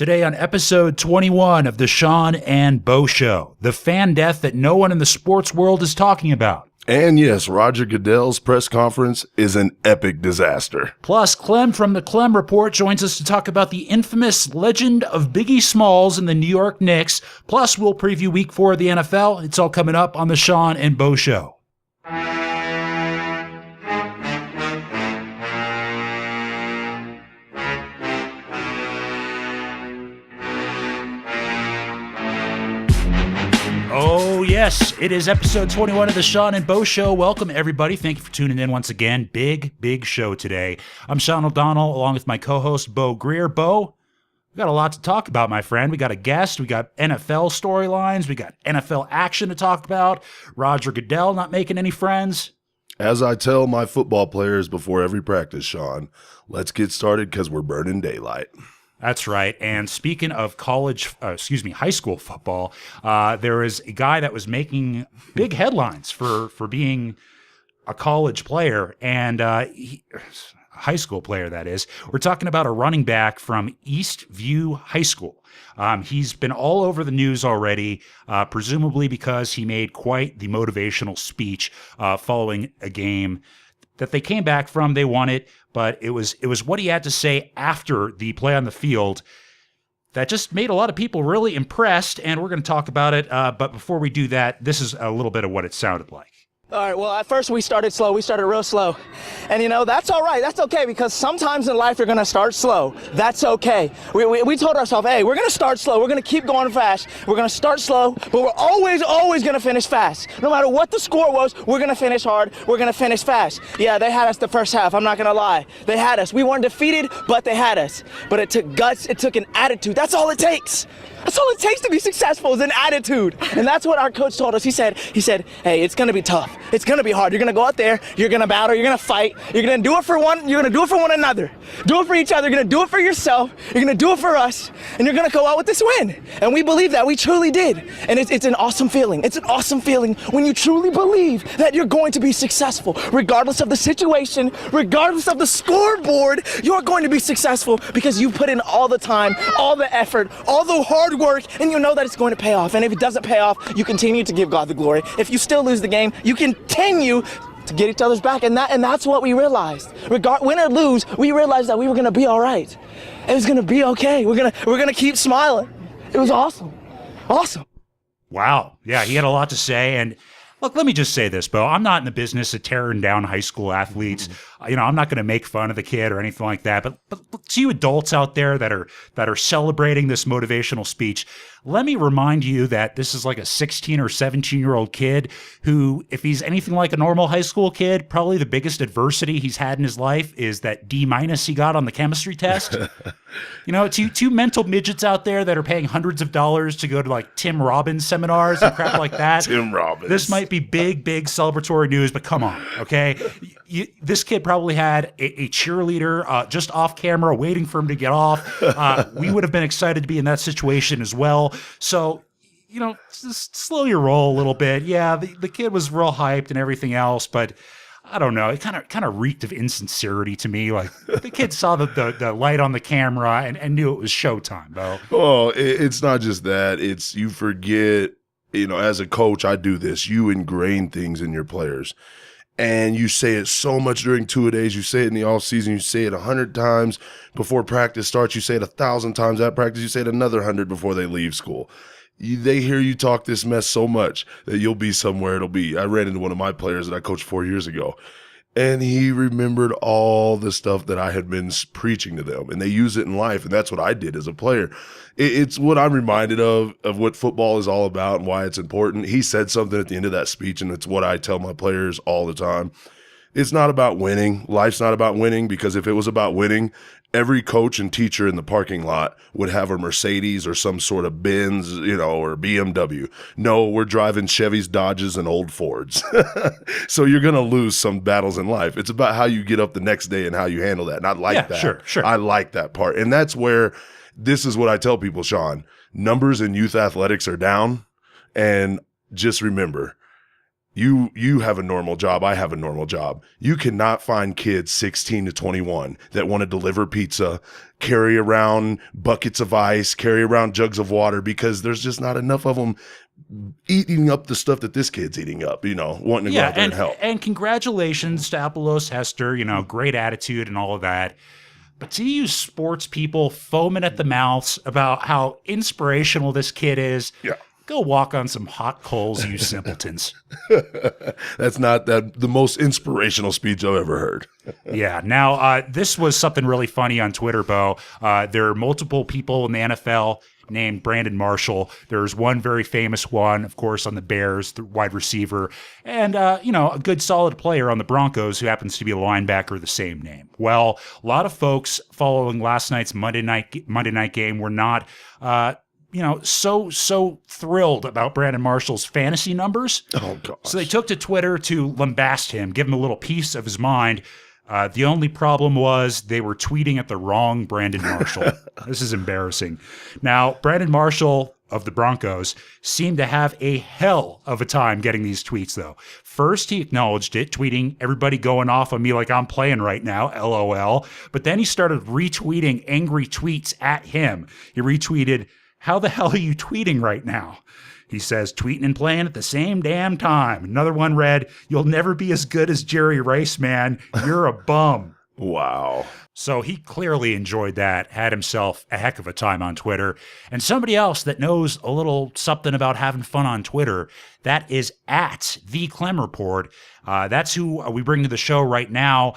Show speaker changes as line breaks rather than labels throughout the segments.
Today on episode 21 of the Sean and Bo Show, the fan death that no one in the sports world is talking about.
And yes, Roger Goodell's press conference is an epic disaster.
Plus, Clem from the Clem Report joins us to talk about the infamous legend of Biggie Smalls and the New York Knicks. Plus, we'll preview week 4 of the NFL. It's all coming up on the Sean and Bo Show. Oh, yes, it is episode 21 of the Sean and Bo Show. Welcome, everybody. Thank you for tuning in once again. Big show today. I'm Sean O'Donnell, along with my co-host, Bo Greer. Bo, we got a lot to talk about, my friend. We got a guest. We got NFL storylines. We got NFL action to talk about. Roger Goodell not making any friends.
As I tell my football players before every practice, Sean, let's get started because we're burning daylight.
That's right. And speaking of high school football, there is a guy that was making big headlines for being a college player and high school player, that is. We're talking about a running back from Eastview High School. He's been all over the news already, presumably because he made quite the motivational speech following a game that they came back from. They won it, but it was what he had to say after the play on the field that just made a lot of people really impressed, and we're going to talk about it. But before we do that, this is a little bit of what it sounded like.
All right, well, at first we started slow. We started real slow. And, that's all right. That's okay, because sometimes in life you're going to start slow. That's okay. We told ourselves, hey, we're going to start slow. We're going to keep going fast. We're going to start slow, but we're always going to finish fast. No matter what the score was, we're going to finish hard. We're going to finish fast. Yeah, they had us the first half. I'm not going to lie. They had us. We weren't defeated, but they had us. But it took guts. It took an attitude. That's all it takes. That's all it takes to be successful, is an attitude. And that's what our coach told us. He said, hey, it's going to be tough. It's going to be hard. You're going to go out there. You're going to battle. You're going to fight. You're going to do it for one. You're going to do it for one another. Do it for each other. You're going to do it for yourself. You're going to do it for us. And you're going to go out with this win. And we believe that. We truly did. And it's an awesome feeling. It's an awesome feeling when you truly believe that you're going to be successful. Regardless of the situation, regardless of the scoreboard, you're going to be successful because you put in all the time, all the effort, all the hard work, and you know that it's going to pay off. And if it doesn't pay off, you continue to give God the glory. If you still lose the game, you continue to get each other's back. And that's what we realized. Win or lose, we realized that we were going to be all right. It was going to be okay. We're going to keep smiling. It was awesome. Awesome.
Wow. Yeah, he had a lot to say. And look, let me just say this, Bo. I'm not in the business of tearing down high school athletes. I'm not going to make fun of the kid or anything like that. But to you adults out there that are celebrating this motivational speech, let me remind you that this is like a 16 or 17-year-old kid who, if he's anything like a normal high school kid, probably the biggest adversity he's had in his life is that D- he got on the chemistry test. Two mental midgets out there that are paying hundreds of dollars to go to like Tim Robbins seminars and crap like that.
Tim Robbins.
This might be big celebratory news, but come on, okay? This kid probably had a cheerleader just off camera waiting for him to get off. We would have been excited to be in that situation as well. So, just slow your roll a little bit. Yeah, the kid was real hyped and everything else, but I don't know. It kind of reeked of insincerity to me. Like the kid saw the light on the camera and knew it was showtime, Bo.
Oh, it's not just that. It's you forget, as a coach, I do this. You ingrain things in your players. And you say it so much during two-a-days. You say it in the off season. You say it 100 times before practice starts. You say it 1,000 times at practice. You say it another 100 before they leave school. They hear you talk this mess so much that you'll be somewhere. I ran into one of my players that I coached 4 years ago, and he remembered all the stuff that I had been preaching to them, and they use it in life, and that's what I did as a player. It's what I'm reminded of what football is all about and why it's important. He said something at the end of that speech, and it's what I tell my players all the time. It's not about winning. Life's not about winning, because if it was about winning, every coach and teacher in the parking lot would have a Mercedes or some sort of Benz, or BMW. No, we're driving Chevys, Dodges, and old Fords. So you're going to lose some battles in life. It's about how you get up the next day and how you handle that. And I like that.
Sure.
I like that part. And that's where this is what I tell people, Sean. Numbers in youth athletics are down. And just remember, You have a normal job. I have a normal job. You cannot find kids 16 to 21 that want to deliver pizza, carry around buckets of ice, carry around jugs of water, because there's just not enough of them eating up the stuff that this kid's eating up, wanting to go out there and help.
And congratulations to Apollos Hester, great attitude and all of that. But to you sports people foaming at the mouths about how inspirational this kid is, go walk on some hot coals, you simpletons.
That's not the most inspirational speech I've ever heard.
Yeah. Now, this was something really funny on Twitter, Bo. There are multiple people in the NFL named Brandon Marshall. There's one very famous one, of course, on the Bears, the wide receiver, and, a good solid player on the Broncos who happens to be a linebacker, the same name. Well, a lot of folks following last night's Monday night game were not, so thrilled about Brandon Marshall's fantasy numbers.
Oh, gosh.
So they took to Twitter to lambast him, give him a little piece of his mind. The only problem was they were tweeting at the wrong Brandon Marshall. This is embarrassing. Now, Brandon Marshall of the Broncos seemed to have a hell of a time getting these tweets, though. First, he acknowledged it, tweeting, "Everybody going off on me like I'm playing right now, LOL." But then he started retweeting angry tweets at him. He retweeted, "How the hell are you tweeting right now?" He says, "Tweeting and playing at the same damn time." Another one read, "You'll never be as good as Jerry Rice, man. You're a bum."
Wow.
So he clearly enjoyed that, had himself a heck of a time on Twitter. And somebody else that knows a little something about having fun on Twitter, that is at The Clem Report. That's who we bring to the show right now.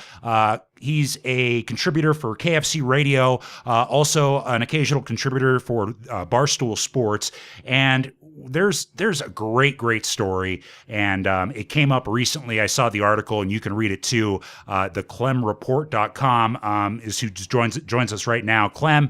He's a contributor for KFC Radio, also an occasional contributor for Barstool Sports. And there's a great story, and it came up recently. I saw the article, and you can read it too. theclemreport.com is who joins us right now. Clem,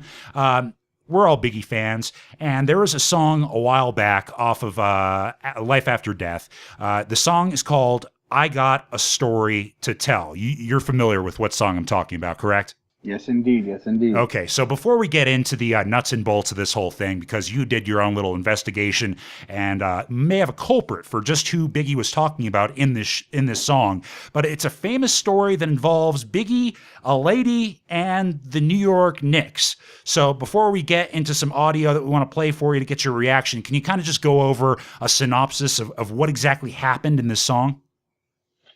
we're all Biggie fans, and there was a song a while back off of Life After Death. The song is called "I Got a Story to Tell." You're familiar with what song I'm talking about, correct?
Yes, indeed. Yes, indeed.
Okay, so before we get into the nuts and bolts of this whole thing, because you did your own little investigation and may have a culprit for just who Biggie was talking about in this song, but it's a famous story that involves Biggie, a lady, and the New York Knicks. So before we get into some audio that we want to play for you to get your reaction, can you kind of just go over a synopsis of what exactly happened in this song?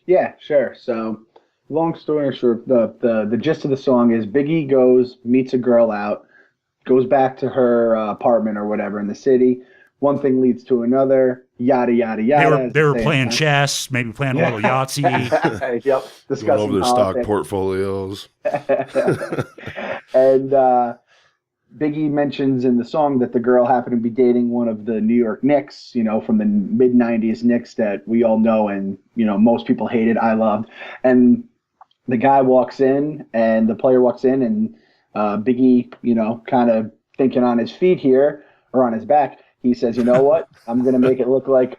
Yeah, sure. So, long story short, the gist of the song is Biggie meets a girl out, goes back to her apartment or whatever in the city. One thing leads to another, yada, yada, yada.
They were playing chess, maybe playing a little Yahtzee.
Yep.
Going over their stock portfolios.
And Biggie mentions in the song that the girl happened to be dating one of the New York Knicks, from the mid-'90s Knicks that we all know and, most people hated, I loved. And the guy walks in, and the player walks in, and Biggie, kind of thinking on his feet here, or on his back, he says, "You know what? I'm going to make it look like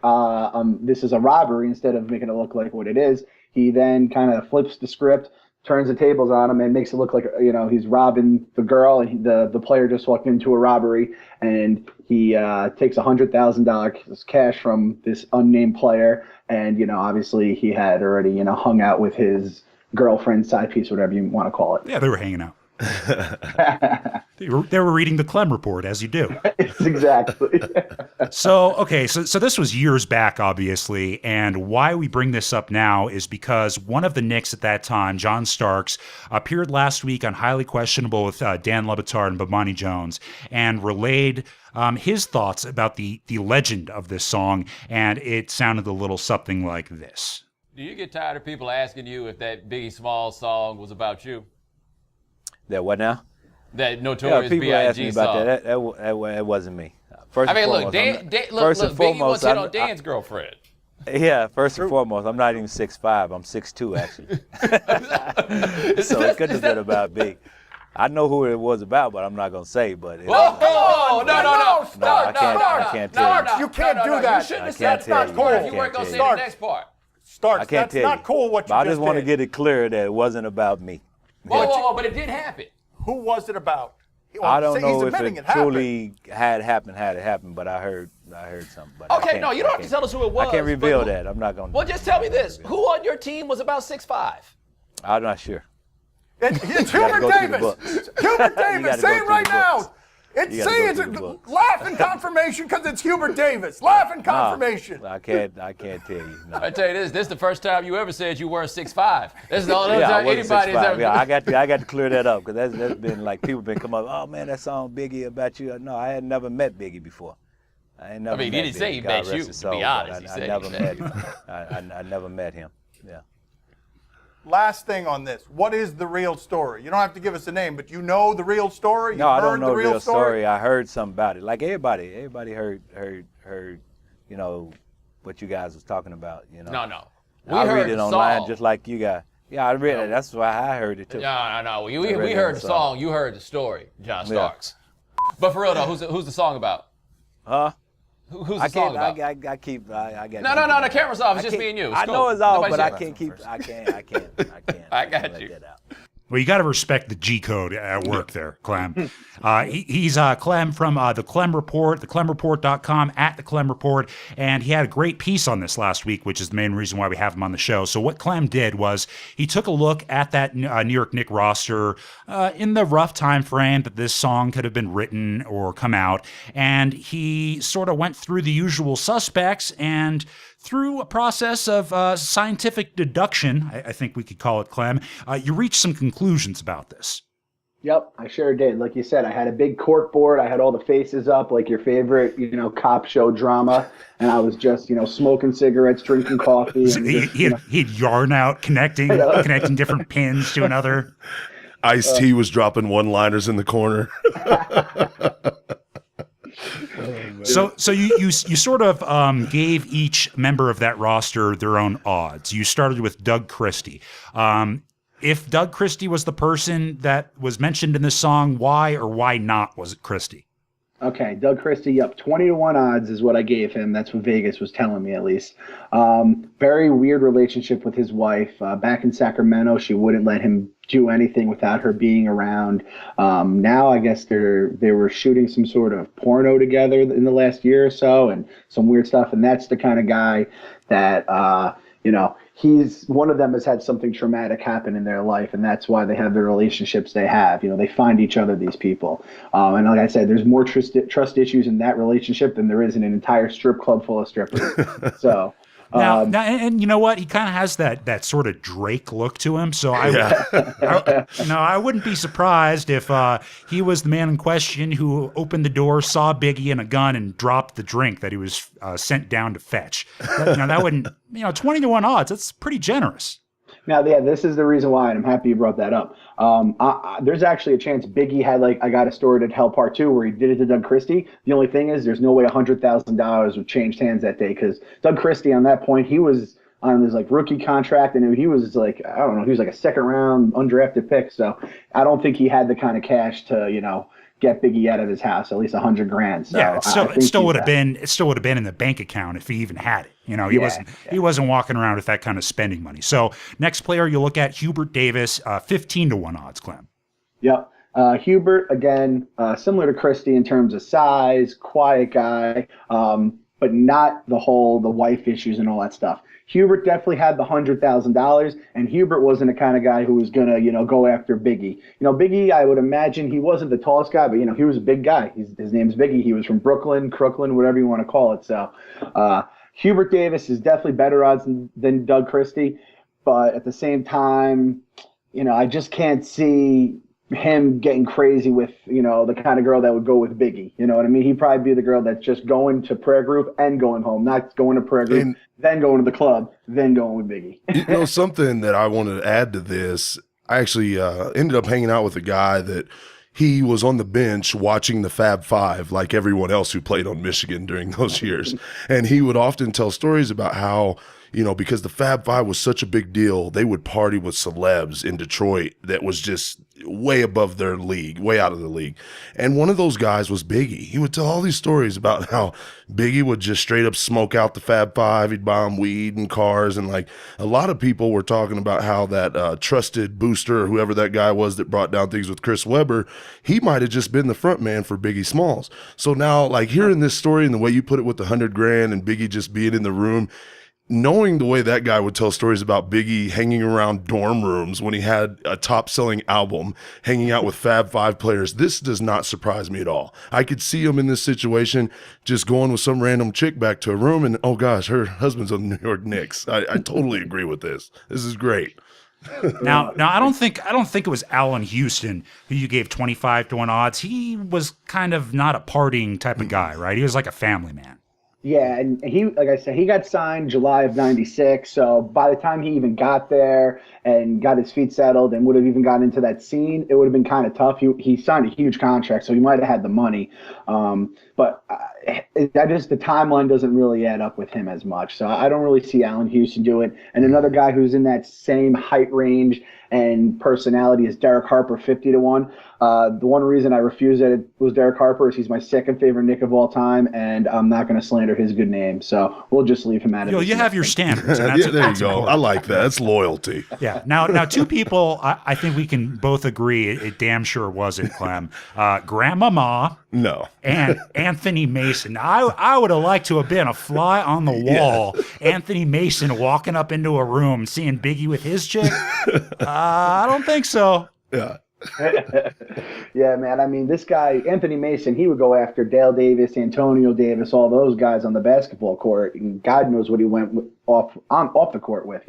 this is a robbery instead of making it look like what it is." He then kind of flips the script, turns the tables on him, and makes it look like, he's robbing the girl, and the player just walked into a robbery, and he takes $100,000 cash from this unnamed player, and, obviously he had already, hung out with his girlfriend, side piece, whatever you want to call it.
Yeah, they were hanging out. They were reading the Clem Report, as you do.
Exactly.
So this was years back, obviously, and why we bring this up now is because one of the Knicks at that time, John Starks, appeared last week on Highly Questionable with Dan Le Batard and Bomani Jones, and relayed his thoughts about the legend of this song, and it sounded a little something like this.
Do you get tired of people asking you if that Biggie Smalls song was about you?
That what now?
That notorious
people
B.I.G.
ask me
song.
about that. It wasn't me. First
I mean,
and
look,
foremost,
Biggie once hit on Dan's girlfriend.
Yeah, first and foremost, I'm not even 6'5". I'm 6'2", actually. So it couldn't have been about Big. I know who it was about, but I'm not gonna say. But
Whoa! No!
I can't tell you.
You can't do that.
You shouldn't have said it's not cool if you weren't gonna say the next part.
Starks,
I can't
that's
tell
not
you.
cool what you
But I
just
just want to
did.
get it clear that it wasn't about me.
Whoa, but it did happen.
Who was it about?
I don't
He's
know if
admitting
it
happened.
truly had it happened, but I heard I heard something. But
Okay, no, you don't have to tell us who it was.
I can't reveal that. I'm not gonna.
Well, just tell me this: who on your team was about 6'5"?
I'm not sure.
It's Hubert Davis. Hubert Davis. Say it right now. It's laughing confirmation because it's Hubert Davis. Laughing confirmation.
I can't tell you. No.
I tell you this is the first time you ever said you weren't 6'5". This is the only time
I wasn't
anybody has
6'5".
ever.
Yeah, I got to clear that up because that's been like people been coming up. Oh man, that song Biggie about you. No, I had never met Biggie before. I ain't never.
I mean, he
met
didn't
Biggie.
say he
God
met
rest
you.
his
To be
soul,
honest,
I never met him. I never met him. Yeah.
Last thing on this. What is the real story? You don't have to give us a name, but you know the real story?
No, I don't know
the
the real story. I heard something about it. Like everybody heard, you know, what you guys was talking about, you know.
No.
I read it
the
online
song.
just like you guys. Yeah, I read it. That's why I heard it too.
No. We heard the song. You heard the story, John Starks. But for real though, who's the song about?
Huh?
Who's the song about?
I got.
No. The camera's off. It's just me and you. It's
I
cool.
know it's off,
Nobody's
but I
here.
can't keep. I can't.
I got
let
you.
that out.
Well, you got to respect the G code at work there, Clem. He's Clem from the Clem Report, theclemreport.com, at the Clem Report, and he had a great piece on this last week, which is the main reason why we have him on the show. So what Clem did was he took a look at that New York Knicks roster in the rough time frame that this song could have been written or come out, and he sort of went through the usual suspects and through a process of scientific deduction, I think we could call it, Clem, you reached some conclusions about this.
Yep, I sure did. Like you said, I had a big cork board. I had all the faces up, like your favorite, cop show drama. And I was just, smoking cigarettes, drinking coffee.
So he'd yarn out, connecting different pins to another.
Ice-T was dropping one-liners in the corner.
So you sort of gave each member of that roster their own odds. You started with Doug Christie. If Doug Christie was the person that was mentioned in this song, why or why not was it Christie?
Okay, Doug Christie, yep, 20-1 odds is what I gave him. That's what Vegas was telling me, at least. Very weird relationship with his wife. Back in Sacramento, she wouldn't let him do anything without her being around. Now, I guess they were shooting some sort of porno together in the last year or so, and some weird stuff. And that's the kind of guy that, he's one of them has had something traumatic happen in their life, and that's why they have the relationships they have. They find each other, these people. And like I said, there's more trust issues in that relationship than there is in an entire strip club full of strippers. So.
Now, and you know what? He kind of has that sort of Drake look to him. So I wouldn't be surprised if he was the man in question who opened the door, saw Biggie and a gun, and dropped the drink that he was sent down to fetch. That wouldn't, 20-1 odds. That's pretty generous.
Now, yeah, this is the reason why, and I'm happy you brought that up. There's actually a chance Biggie had, I got a story to tell part two where he did it to Doug Christie. The only thing is there's no way $100,000 would change hands that day because Doug Christie on that point, he was on his rookie contract, and he was he was a second round undrafted pick. So I don't think he had the kind of cash to, get Biggie out of his house, at least $100,000. So
yeah, it still would have been in the bank account if he even had it. He wasn't walking around with that kind of spending money. So next player you look at, Hubert Davis, 15-1 odds, Clem.
Yep. Hubert, again, similar to Christie in terms of size, quiet guy, but not the wife issues and all that stuff. Hubert definitely had the $100,000, and Hubert wasn't the kind of guy who was gonna, go after Biggie. Biggie, I would imagine he wasn't the tallest guy, but he was a big guy. His name's Biggie. He was from Brooklyn, whatever you want to call it. So, Hubert Davis is definitely better odds than Doug Christie, but at the same time, I just can't see him getting crazy with, the kind of girl that would go with Biggie. You know what I mean? He'd probably be the girl that's just going to prayer group and going home, not going to prayer group, then going to the club, then going with Biggie.
Something that I wanted to add to this, I actually ended up hanging out with a guy that he was on the bench watching the Fab Five like everyone else who played on Michigan during those years. And he would often tell stories about how, because the Fab Five was such a big deal, they would party with celebs in Detroit that was just way above their league, way out of the league. And one of those guys was Biggie. He would tell all these stories about how Biggie would just straight up smoke out the Fab Five. He'd buy them weed and cars. And like a lot of people were talking about how that trusted booster, or whoever that guy was that brought down things with Chris Webber, he might have just been the front man for Biggie Smalls. So now, like hearing this story and the way you put it with the $100,000 and Biggie just being in the room, knowing the way that guy would tell stories about Biggie hanging around dorm rooms when he had a top-selling album, hanging out with Fab Five players, this does not surprise me at all. I could see him in this situation just going with some random chick back to a room and, oh gosh, her husband's on the New York Knicks. I totally agree with this. This is great.
Now, I don't think it was Allen Houston who you gave 25-1 odds. He was kind of not a partying type of guy, right? He was like a family man.
Yeah, and he, like I said, he got signed July of '96. So by the time he even got there and got his feet settled and would have even gotten into that scene, it would have been kind of tough. He signed a huge contract, so he might have had the money. But the timeline doesn't really add up with him as much. So I don't really see Allen Houston do it. And another guy who's in that same height range and personality is Derek Harper, 50-1. The one reason I refuse it was Derek Harper is he's my second favorite Knick of all time, and I'm not going to slander his good name. So we'll just leave him out of it.
You have your standards. And
Yeah, there you go. Important. I like that. That's loyalty.
Yeah. Now, two people I think we can both agree it damn sure wasn't Clem. Grandmama.
No.
And Anthony Mason. I would have liked to have been a fly on the wall. Yeah. Anthony Mason walking up into a room, seeing Biggie with his chick. I don't think so.
Yeah.
Yeah, man. I mean, this guy, Anthony Mason, he would go after Dale Davis, Antonio Davis, all those guys on the basketball court. And God knows what he went off the court with,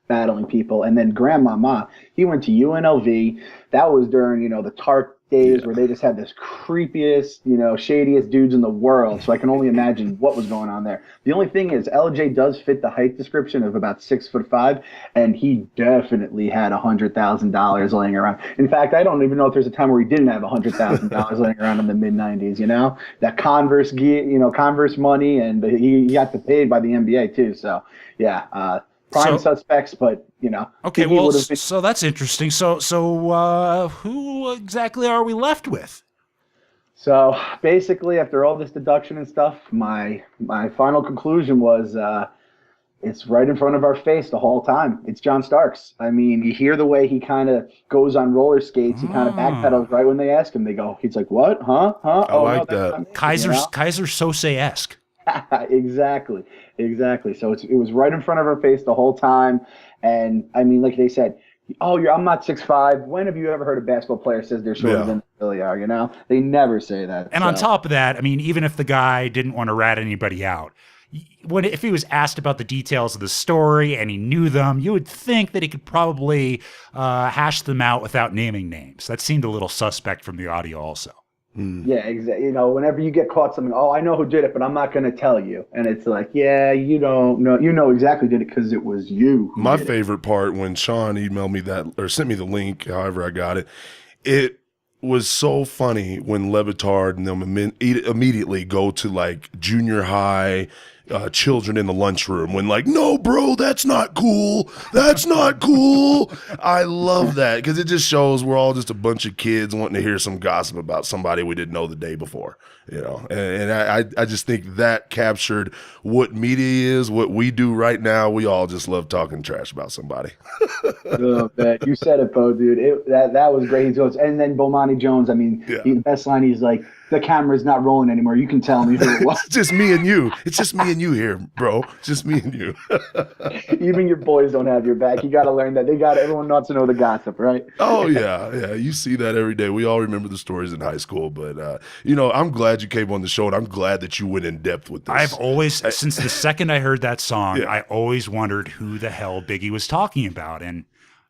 battling people. And then Grandmama, he went to UNLV. That was during, the Tark days where they just had this creepiest, shadiest dudes in the world. So I can only imagine what was going on there. The only thing is LJ does fit the height description of about 6'5", and he definitely had $100,000 laying around. In fact, I don't even know if there's a time where he didn't have $100,000 laying around in the mid '90s. That Converse Converse money, and he got paid by the NBA too. So yeah. Prime suspects, but
Okay, well, so that's interesting. So who exactly are we left with?
So basically, after all this deduction and stuff, my final conclusion was it's right in front of our face the whole time. It's John Starks. I mean, you hear the way he kind of goes on roller skates. He kind of backpedals right when they ask him. They go, he's like, "What? Huh?
I like that.
Kaiser Sose-esque.
Exactly. So it was right in front of our face the whole time. And I mean, like they said, I'm not 6'5". When have you ever heard a basketball player says they're shorter than they really are? They never say that.
And on top of that, I mean, even if the guy didn't want to rat anybody out, if he was asked about the details of the story and he knew them, you would think that he could probably hash them out without naming names. That seemed a little suspect from the audio also.
Yeah, exactly. Whenever you get caught something, I know who did it, but I'm not going to tell you. And it's like, yeah, you don't know. You know exactly who did it because it was you.
My favorite part when Sean emailed me that or sent me the link, however I got it, it was so funny when Levitard and them immediately go to like junior high children in the lunchroom when like, no, bro, that's not cool. That's not cool. I love that because it just shows we're all just a bunch of kids wanting to hear some gossip about somebody we didn't know the day before, and I just think that captured what media is, what we do right now. We all just love talking trash about somebody.
Oh, man. You said it, Bo, dude. That was great. And then Bomani Jones, I mean, the best line, he's like, the camera's not rolling anymore. You can tell me who it was.
It's just me and you. It's just me and you here, bro. Just me and you.
Even your boys don't have your back. You got to learn that. Everyone wants to know the gossip, right?
Oh, yeah. You see that every day. We all remember the stories in high school. But, I'm glad you came on the show, and I'm glad that you went in depth with this.
I've always, since the second I heard that song, I always wondered who the hell Biggie was talking about. And,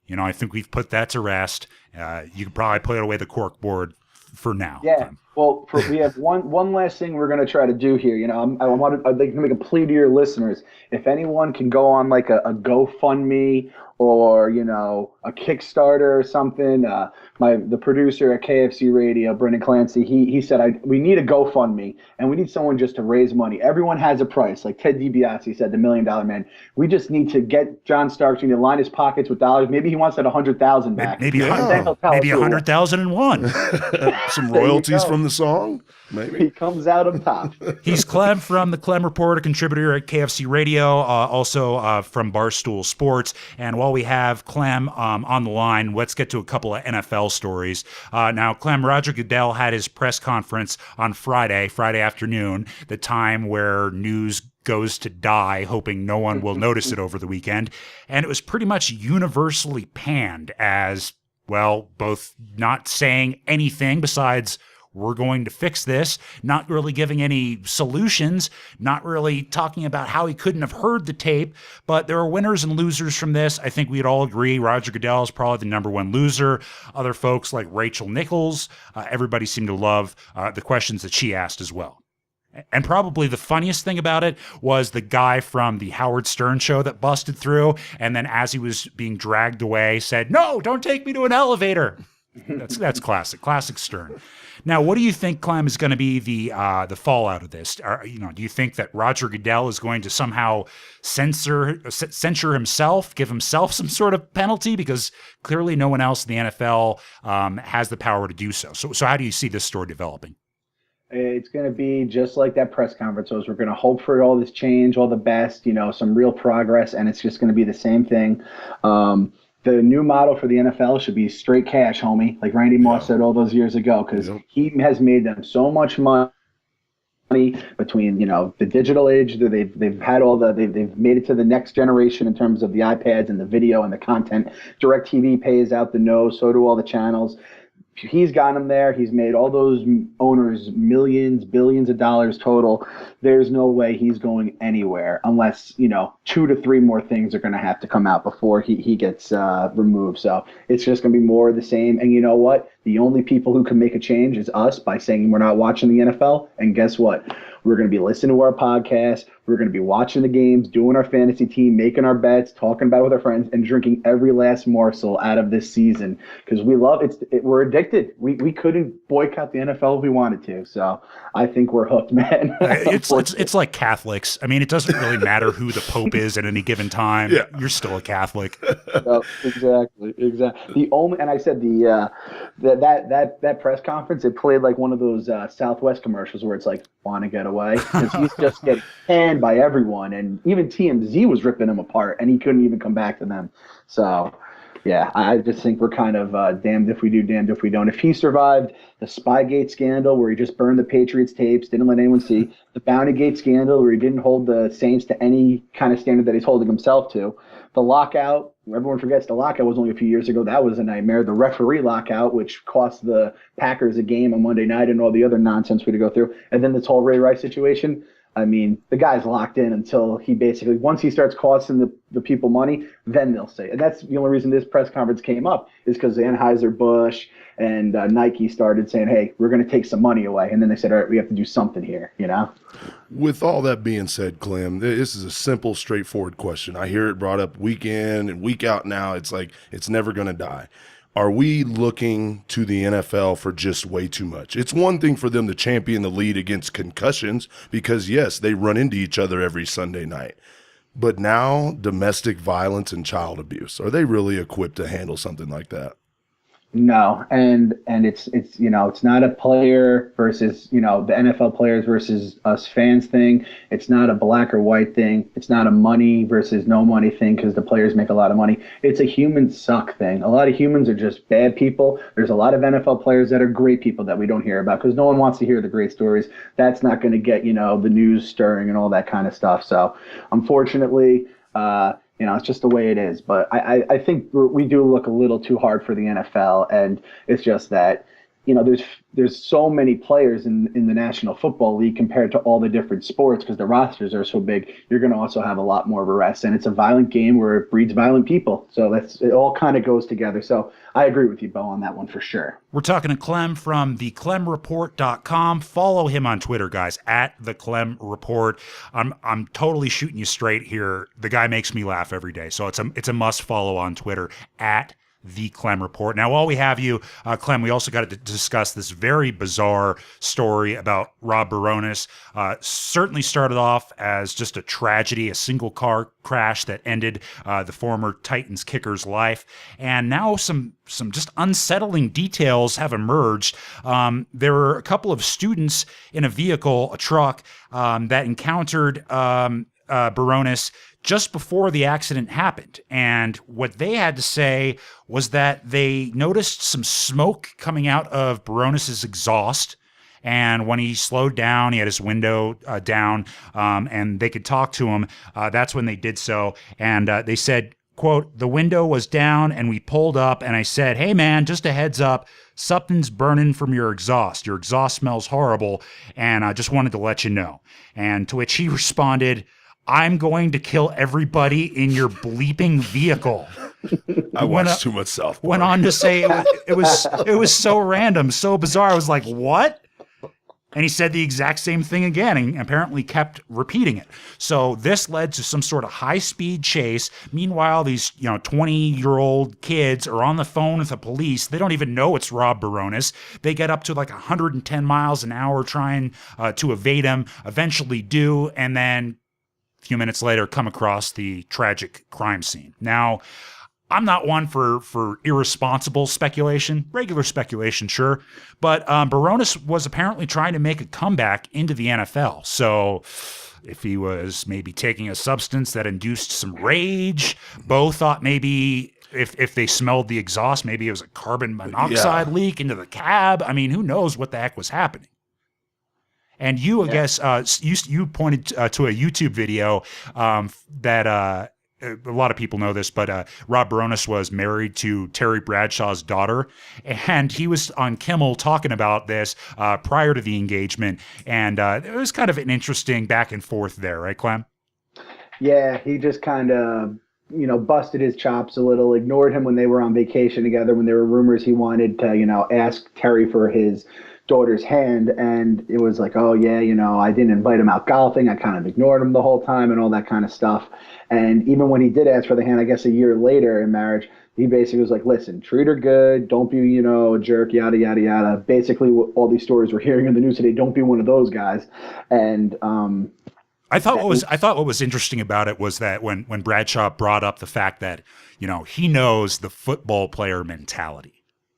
I think we've put that to rest. You could probably put away the cork board for now.
Yeah. Well, we have one last thing we're going to try to do here. You know, I'd like to make a plea to your listeners. If anyone can go on like a GoFundMe or, you know, a Kickstarter or something, the producer at KFC Radio, Brendan Clancy, he said we need a GoFundMe and we need someone just to raise money. Everyone has a price, like Ted DiBiase said, the $1 Million Man. We just need to get John Starks. We need to line his pockets with dollars. Maybe he wants that 100,000 back.
Maybe 100,001.
Some royalties from the song, maybe.
He comes out on top.
He's Clem from the Clem Report, a contributor at KFC Radio, also from Barstool Sports. And while we have Clem on the line, let's get to a couple of NFL stories. Now, Clem, Roger Goodell had his press conference on Friday afternoon, the time where news goes to die, hoping no one will notice it over the weekend. And it was pretty much universally panned as, well, both not saying anything besides we're going to fix this, not really giving any solutions, not really talking about how he couldn't have heard the tape. But there are winners and losers from this. I think we'd all agree Roger Goodell is probably the number one loser. Other folks like Rachel Nichols, everybody seemed to love the questions that she asked as well. And probably the funniest thing about it was the guy from the Howard Stern show that busted through, and then as he was being dragged away said, "No, don't take me to an elevator." That's classic Stern. Now, what do you think, Clem, is going to be the fallout of this? Do you think that Roger Goodell is going to somehow censure himself, give himself some sort of penalty? Because clearly no one else in the NFL has the power to do so. So how do you see this story developing?
It's going to be just like that press conference was. We're going to hope for all this change, all the best, some real progress, and it's just going to be the same thing. The new model for the NFL should be straight cash, homie, like Randy Moss said all those years ago, because he has made them so much money between the digital age. They've had they've made it to the next generation in terms of the iPads and the video and the content. DirecTV pays out the nose, so do all the channels. He's got them there. He's made all those owners millions, billions of dollars total. There's no way he's going anywhere unless, 2 to 3 more things are going to have to come out before he gets removed. So it's just going to be more of the same. And you know what? The only people who can make a change is us by saying we're not watching the NFL. And guess what? We're going to be listening to our podcast. We're going to be watching the games, doing our fantasy team, making our bets, talking about it with our friends, and drinking every last morsel out of this season because we love it. We're addicted. We couldn't boycott the NFL if we wanted to. So I think we're hooked, man.
It's like Catholics. I mean, it doesn't really matter who the Pope is at any given time. Yeah. You're still a Catholic.
No, exactly. And I said that press conference, it played like one of those Southwest commercials where it's like, want to get away? Because he's just getting panned by everyone, and even TMZ was ripping him apart, and he couldn't even come back to them. So, yeah, I just think we're kind of damned if we do, damned if we don't. If he survived the Spygate scandal where he just burned the Patriots tapes, didn't let anyone see, the Bountygate scandal where he didn't hold the Saints to any kind of standard that he's holding himself to, the lockout, everyone forgets the lockout was only a few years ago. That was a nightmare. The referee lockout, which cost the Packers a game on Monday night and all the other nonsense we had to go through. And then this whole Ray Rice situation. I mean, the guy's locked in until he basically, once he starts costing the people money, then they'll say. And that's the only reason this press conference came up is because Anheuser-Busch and Nike started saying, hey, we're going to take some money away. And then they said, all right, we have to do something here,
With all that being said, Clem, this is a simple, straightforward question. I hear it brought up week in and week out now. It's like it's never going to die. Are we looking to the NFL for just way too much? It's one thing for them to champion the lead against concussions because, yes, they run into each other every Sunday night. But now domestic violence and child abuse, are they really equipped to handle something like that?
No, and it's not a player versus the NFL players versus us fans thing. It's not a black or white thing. It's not a money versus no money thing because the players make a lot of money. It's a human suck thing. A lot of humans are just bad people. There's a lot of NFL players that are great people that we don't hear about because no one wants to hear the great stories. That's not going to get the news stirring and all that kind of stuff. So unfortunately, it's just the way it is. But I think we do look a little too hard for the NFL, and it's just that there's so many players in the National Football League compared to all the different sports because the rosters are so big. You're going to also have a lot more arrests, and it's a violent game where it breeds violent people. So it all kind of goes together. So I agree with you, Bo, on that one for sure.
We're talking to Clem from theclemreport.com. Follow him on Twitter, guys, at the Clem Report. I'm totally shooting you straight here. The guy makes me laugh every day, so it's a must follow on Twitter at the Clem Report. Now, while we have you, Clem, we also got to discuss this very bizarre story about Rob Bironas. Certainly started off as just a tragedy, a single car crash that ended the former Titans kicker's life. And now some just unsettling details have emerged. There were a couple of students in a vehicle, a truck, that encountered Bironas just before the accident happened. And what they had to say was that they noticed some smoke coming out of Bironas' exhaust. And when he slowed down, he had his window down, and they could talk to him. That's when they did so. And they said, quote, "The window was down and we pulled up and I said, 'Hey man, just a heads up, something's burning from your exhaust. Your exhaust smells horrible and I just wanted to let you know.' And to which he responded, 'I'm going to kill everybody in your bleeping vehicle.'"
I watched too much South Park.
Went on to say it was so random, so bizarre. I was like, what? And he said the exact same thing again and apparently kept repeating it. So this led to some sort of high-speed chase. Meanwhile, these 20-year-old kids are on the phone with the police. They don't even know it's Rob Bironas. They get up to like 110 miles an hour trying to evade him, eventually do, and then a few minutes later come across the tragic crime scene. Now, I'm not one for irresponsible speculation, regular speculation, sure, but Bironas was apparently trying to make a comeback into the NFL. So if he was maybe taking a substance that induced some rage, Bo thought maybe if they smelled the exhaust, maybe it was a carbon monoxide leak into the cab. I mean, who knows what the heck was happening? And you, I guess, you pointed to a YouTube video that a lot of people know this, but Rob Bironas was married to Terry Bradshaw's daughter, and he was on Kimmel talking about this prior to the engagement, and it was kind of an interesting back and forth there, right, Clem?
Yeah, he just kind of, busted his chops a little, ignored him when they were on vacation together, when there were rumors he wanted to, ask Terry for his daughter's hand, and it was like, oh yeah, I didn't invite him out golfing, I kind of ignored him the whole time and all that kind of stuff. And even when he did ask for the hand, I guess a year later in marriage, he basically was like, listen, treat her good, don't be a jerk, yada yada yada. Basically all these stories we're hearing in the news today, don't be one of those guys. And
I thought what was interesting about it was that when Bradshaw brought up the fact that he knows the football player mentality.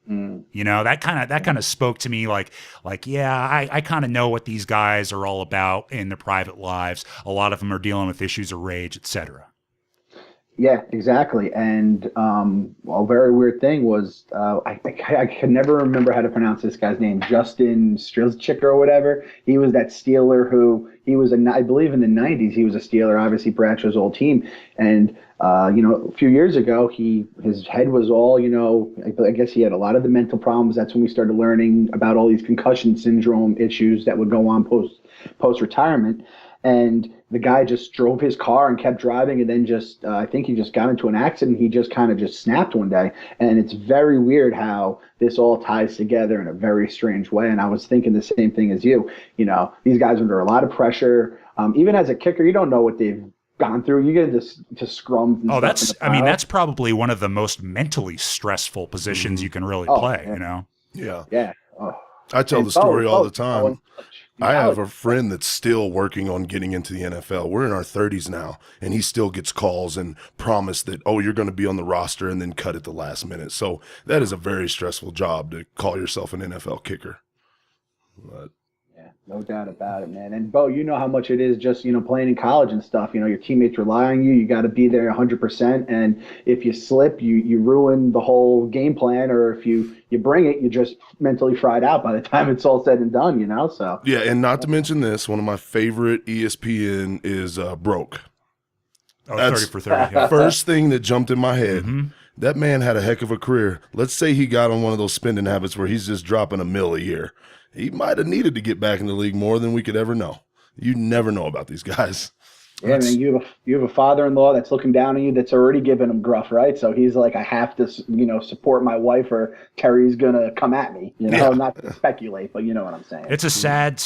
That kind of spoke to me like, yeah, I kind of know what these guys are all about in their private lives. A lot of them are dealing with issues of rage, etc.
Yeah, exactly. And a very weird thing was I can never remember how to pronounce this guy's name, Justin Strilchik or whatever. He was that Steeler who he was I believe in the 90s he was a Steeler, obviously Bradshaw's old team. And a few years ago his head was all, I guess he had a lot of the mental problems. That's when we started learning about all these concussion syndrome issues that would go on post retirement. And the guy just drove his car and kept driving, and then I think he just got into an accident. He just kind of just snapped one day. And it's very weird how this all ties together in a very strange way. And I was thinking the same thing as you. These guys are under a lot of pressure. Even as a kicker, you don't know what they've gone through. You get to scrums. And
that's probably one of the most mentally stressful positions you can really play,
Yeah.
Yeah. Oh.
I tell the story all the time. I have a friend that's still working on getting into the NFL. We're in our 30s now, and he still gets calls and promise that, oh, you're going to be on the roster, and then cut at the last minute. So that is a very stressful job to call yourself an NFL kicker. But
yeah, no doubt about it, man. And Bo, you know how much it is just, playing in college and stuff. Your teammates rely on you. You got to be there 100%. And if you slip, you ruin the whole game plan. Or if you bring it, you're just mentally fried out by the time it's all said and done, So
yeah, and not to mention this, one of my favorite ESPN is Broke.
Oh, 30 for 30. Yeah.
First thing that jumped in my head. That man had a heck of a career. Let's say he got on one of those spending habits where he's just dropping $1 million a year. He might have needed to get back in the league more than we could ever know. You never know about these guys.
Yeah, I mean, you have a father-in-law that's looking down on you that's already giving him gruff, right? So he's like, I have to, support my wife or Terry's gonna come at me. Not to speculate, but you know what I'm saying.
It's a sad,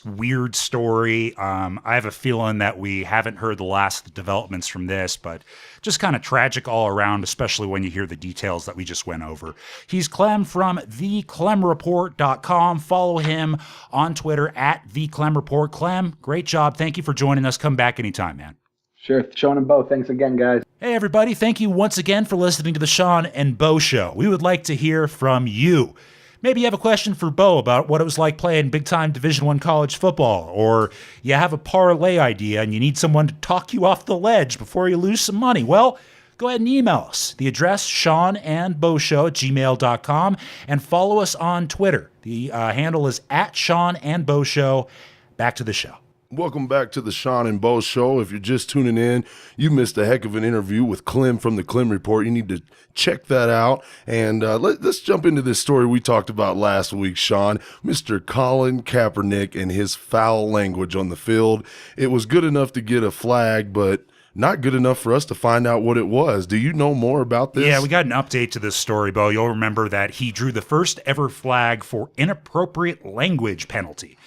weird story. I have a feeling that we haven't heard the last developments from this, but just kind of tragic all around, especially when you hear the details that we just went over. He's Clem from theclemreport.com. Follow him on Twitter at theclemreport. Clem, great job. Thank you for joining us. Come back anytime, man.
Sure. Sean and Bo, thanks again, guys.
Hey, everybody. Thank you once again for listening to the Sean and Bo Show. We would like to hear from you. Maybe you have a question for Bo about what it was like playing big-time Division I college football, or you have a parlay idea and you need someone to talk you off the ledge before you lose some money. Well, go ahead and email us. The address, seanandboshow@gmail.com, and follow us on Twitter. The handle is @SeanandBoShow. Back to the show.
Welcome back to the Sean and Bo Show. If you're just tuning in, you missed a heck of an interview with Clem from the Clem Report. You need to check that out. And let's jump into this story we talked about last week, Sean. Mr. Colin Kaepernick and his foul language on the field. It was good enough to get a flag, but not good enough for us to find out what it was. Do you know more about this?
Yeah, we got an update to this story, Bo. You'll remember that he drew the first ever flag for inappropriate language penalty.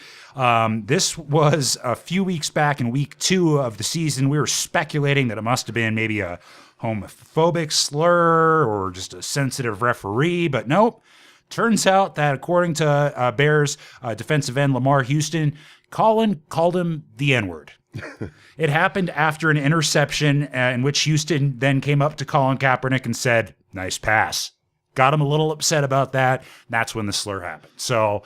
This was a few weeks back in week 2 of the season. We were speculating that it must have been maybe a homophobic slur or just a sensitive referee, but nope. Turns out that according to Bears defensive end Lamar Houston, Colin called him the N-word. It happened after an interception in which Houston then came up to Colin Kaepernick and said, "Nice pass." Got him a little upset about that. That's when the slur happened. So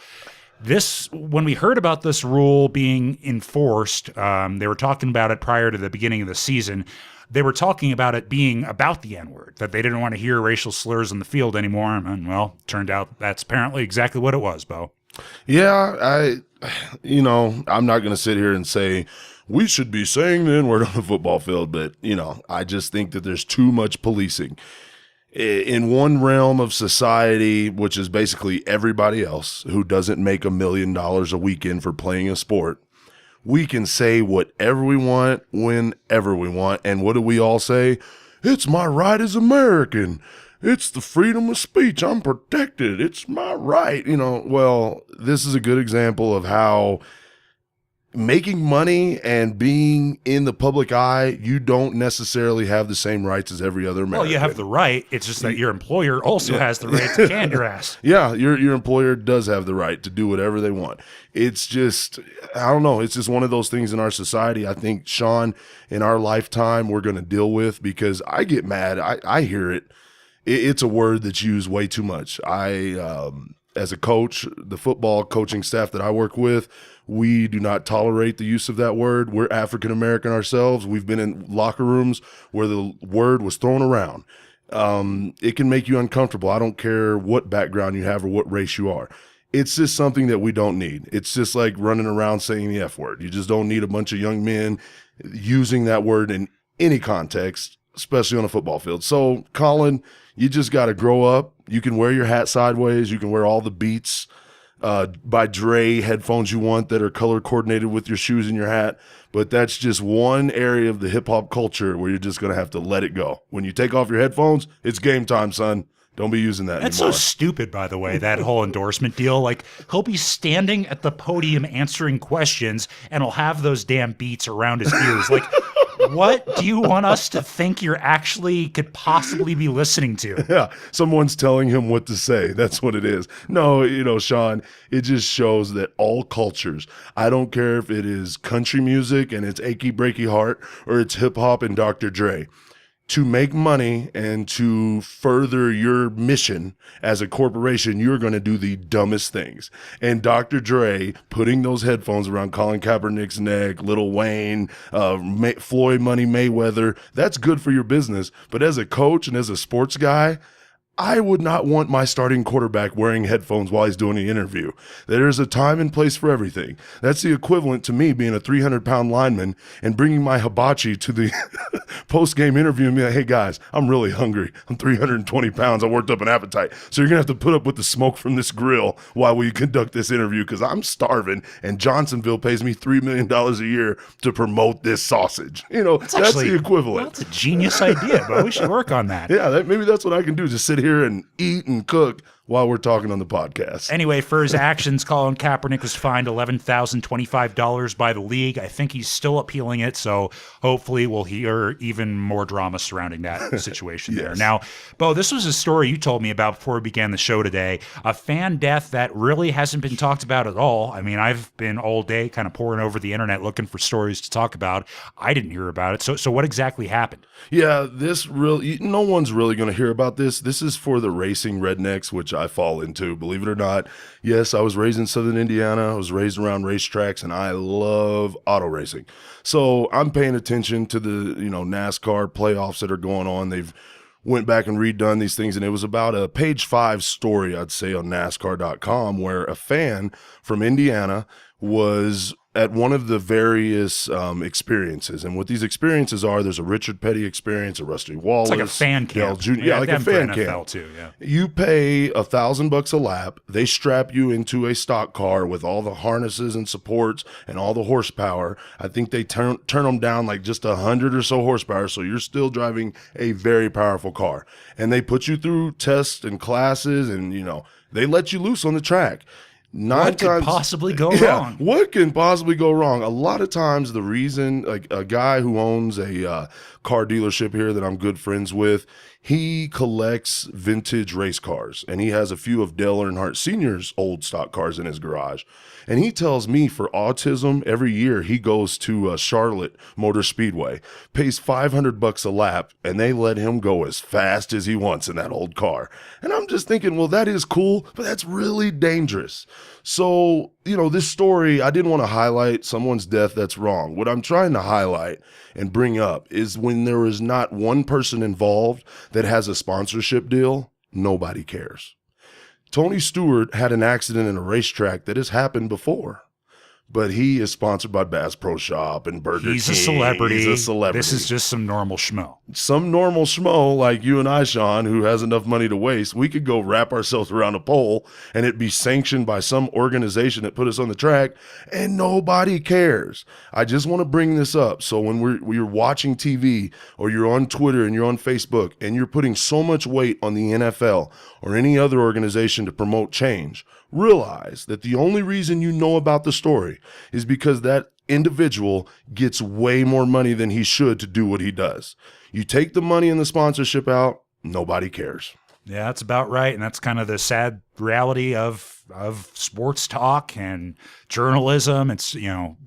when we heard about this rule being enforced, they were talking about it prior to the beginning of the season. They were talking about it being about the N-word, that they didn't want to hear racial slurs on the field anymore. And, well, turned out that's apparently exactly what it was, Bo.
Yeah, I'm not going to sit here and say we should be saying the N-word on the football field, but, I just think that there's too much policing. In one realm of society, which is basically everybody else who doesn't make $1 million a weekend for playing a sport, we can say whatever we want, whenever we want. And what do we all say? It's my right as American. It's the freedom of speech. I'm protected. It's my right. Well, this is a good example of how making money and being in the public eye, you don't necessarily have the same rights as every other American.
Well, you have the right. It's just that your employer also has the right to can your ass.
Yeah, your employer does have the right to do whatever they want. It's just, I don't know. It's just one of those things in our society, I think, Sean, in our lifetime, we're going to deal with, because I get mad. I hear it. It's a word that's used way too much. As a coach, the football coaching staff that I work with, we do not tolerate the use of that word. We're African American ourselves. We've been in locker rooms where the word was thrown around. It can make you uncomfortable. I don't care what background you have or what race you are. It's just something that we don't need. It's just like running around saying the F word. You just don't need a bunch of young men using that word in any context, especially on a football field. So, Colin, you just got to grow up. You can wear your hat sideways. You can wear all the Beats by Dre headphones you want that are color coordinated with your shoes and your hat. But that's just one area of the hip hop culture where you're just going to have to let it go. When you take off your headphones, it's game time, son. Don't be using that
That's
anymore.
so stupid, by the way, that whole endorsement deal. Like, he'll be standing at the podium answering questions, and he'll have those damn beats around his ears. Like, what do you want us to think you're actually could possibly be listening to?
Yeah, someone's telling him what to say. That's what it is. No, Sean, it just shows that all cultures, I don't care if it is country music and it's Achy Breaky Heart or it's hip hop and Dr. Dre, to make money and to further your mission as a corporation, you're going to do the dumbest things. And Dr. Dre putting those headphones around Colin Kaepernick's neck, Lil Wayne, Floyd Money Mayweather, that's good for your business. But as a coach and as a sports guy, I would not want my starting quarterback wearing headphones while he's doing the interview. There's a time and place for everything. That's the equivalent to me being a 300-pound lineman and bringing my hibachi to the post-game interview and be like, hey, guys, I'm really hungry. I'm 320 pounds. I worked up an appetite. So you're going to have to put up with the smoke from this grill while we conduct this interview because I'm starving, and Johnsonville pays me $3 million a year to promote this sausage. That's the equivalent.
Well, that's a genius idea, but we should work on that.
Yeah, maybe that's what I can do, just sit here and eat and cook while we're talking on the podcast.
Anyway, for his actions, Colin Kaepernick was fined $11,025 by the league. I think he's still appealing it, so hopefully we'll hear even more drama surrounding that situation there. Now, Bo, this was a story you told me about before we began the show today, a fan death that really hasn't been talked about at all. I mean, I've been all day kind of poring over the internet looking for stories to talk about. I didn't hear about it. So what exactly happened?
Yeah, no one's really going to hear about this. This is for the racing rednecks, which I fall into, believe it or not. Yes, I was raised in Southern Indiana. I was raised around racetracks, and I love auto racing. So I'm paying attention to the NASCAR playoffs that are going on. They've went back and redone these things, and it was about a page 5 story, I'd say, on NASCAR.com, where a fan from Indiana was at one of the various experiences. And what these experiences are, there's a Richard Petty experience, a Rusty Wallace.
It's like a fan camp.
Like a fan camp.
Too, yeah.
You pay $1,000 a lap. They strap you into a stock car with all the harnesses and supports and all the horsepower. I think they turn them down like just 100 or so horsepower, so you're still driving a very powerful car. And they put you through tests and classes, and they let you loose on the track.
What could possibly go wrong?
What can possibly go wrong? A lot of times the reason, like a guy who owns a car dealership here that I'm good friends with, he collects vintage race cars, and he has a few of Dale Earnhardt Sr.'s old stock cars in his garage. And he tells me for autism, every year he goes to Charlotte Motor Speedway, pays $500 a lap, and they let him go as fast as he wants in that old car. And I'm just thinking, well, that is cool, but that's really dangerous. So, this story, I didn't want to highlight someone's death. That's wrong. What I'm trying to highlight and bring up is when there is not one person involved that has a sponsorship deal, nobody cares. Tony Stewart had an accident in a racetrack that has happened before, but he is sponsored by Bass Pro Shop and Burger King.
He's a celebrity.
He's a celebrity.
This is just some normal schmo.
Some normal schmo like you and I, Sean, who has enough money to waste, we could go wrap ourselves around a pole and it be sanctioned by some organization that put us on the track, and nobody cares. I just want to bring this up. So when you're watching TV or you're on Twitter and you're on Facebook and you're putting so much weight on the NFL or any other organization to promote change, realize that the only reason you know about the story is because that individual gets way more money than he should to do what he does. You take the money and the sponsorship out, nobody cares.
Yeah, that's about right. And that's kind of the sad reality of sports talk and journalism. It's,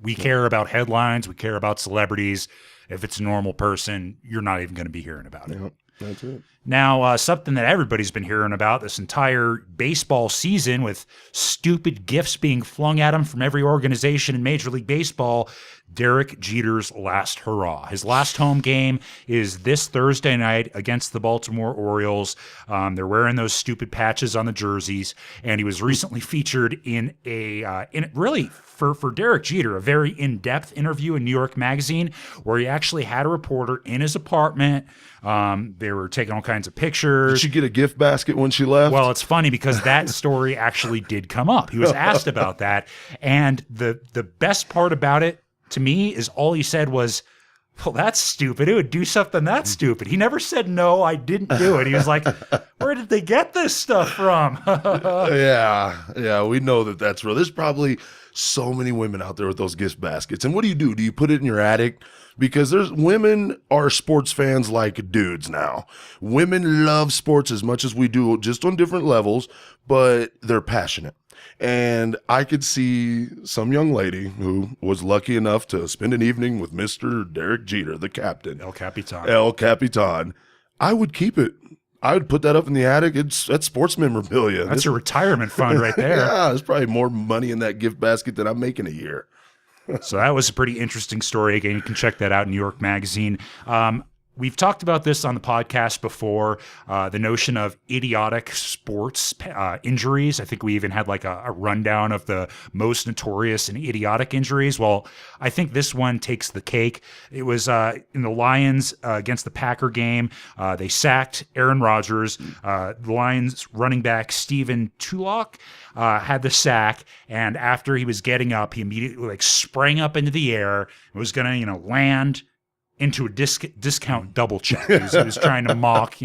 we care about headlines. We care about celebrities. If it's a normal person, you're not even going to be hearing about it.
Yep, that's it.
Now, something that everybody's been hearing about this entire baseball season, with stupid gifts being flung at him from every organization in Major League Baseball, Derek Jeter's last hurrah. His last home game is this Thursday night against the Baltimore Orioles. They're wearing those stupid patches on the jerseys, and he was recently featured in for Derek Jeter, a very in-depth interview in New York Magazine, where he actually had a reporter in his apartment. They were taking all kinds of pictures.
Did she get a gift basket when she left?
Well, it's funny because that story actually did come up. He was asked about that, and the best part about it to me is all he said was, well, that's stupid. It would do something that stupid. He never said, no, I didn't do it. He was like, where did they get this stuff from?
Yeah, we know that that's real. There's probably so many women out there with those gift baskets. And what do? Do you put it in your attic? Because women are sports fans like dudes now. Women love sports as much as we do, just on different levels, but they're passionate. And I could see some young lady who was lucky enough to spend an evening with Mr. Derek Jeter, the captain.
El
Capitan. I would keep it. I would put that up in the attic. That's sports memorabilia.
That's a retirement fund right there.
Yeah, there's probably more money in that gift basket than I'm making a year.
So that was a pretty interesting story. Again, you can check that out in New York Magazine. we've talked about this on the podcast before, the notion of idiotic sports injuries. I think we even had like a rundown of the most notorious and idiotic injuries. Well, I think this one takes the cake. It was in the Lions against the Packer game. They sacked Aaron Rodgers. The Lions running back Stephen Tulloch had the sack, and after he was getting up, he immediately like sprang up into the air and was going to, land into a discount double check. He was trying to mock,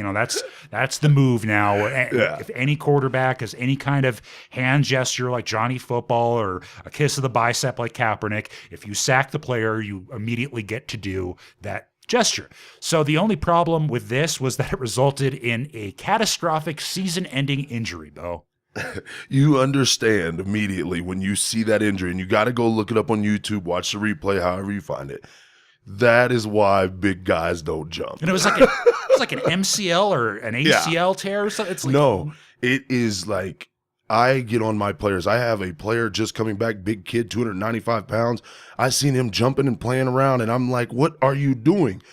that's the move now.
Yeah.
If any quarterback has any kind of hand gesture like Johnny Football or a kiss of the bicep like Kaepernick, if you sack the player, you immediately get to do that gesture. So the only problem with this was that it resulted in a catastrophic season-ending injury, Bo.
You understand immediately when you see that injury, and you got to go look it up on YouTube, watch the replay, however you find it. That is why big guys don't jump.
And it was like an MCL or an ACL tear or something. It's like,
no, it is like, I get on my players. I have a player just coming back, big kid, 295 pounds. I seen him jumping and playing around, and I'm like, what are you doing?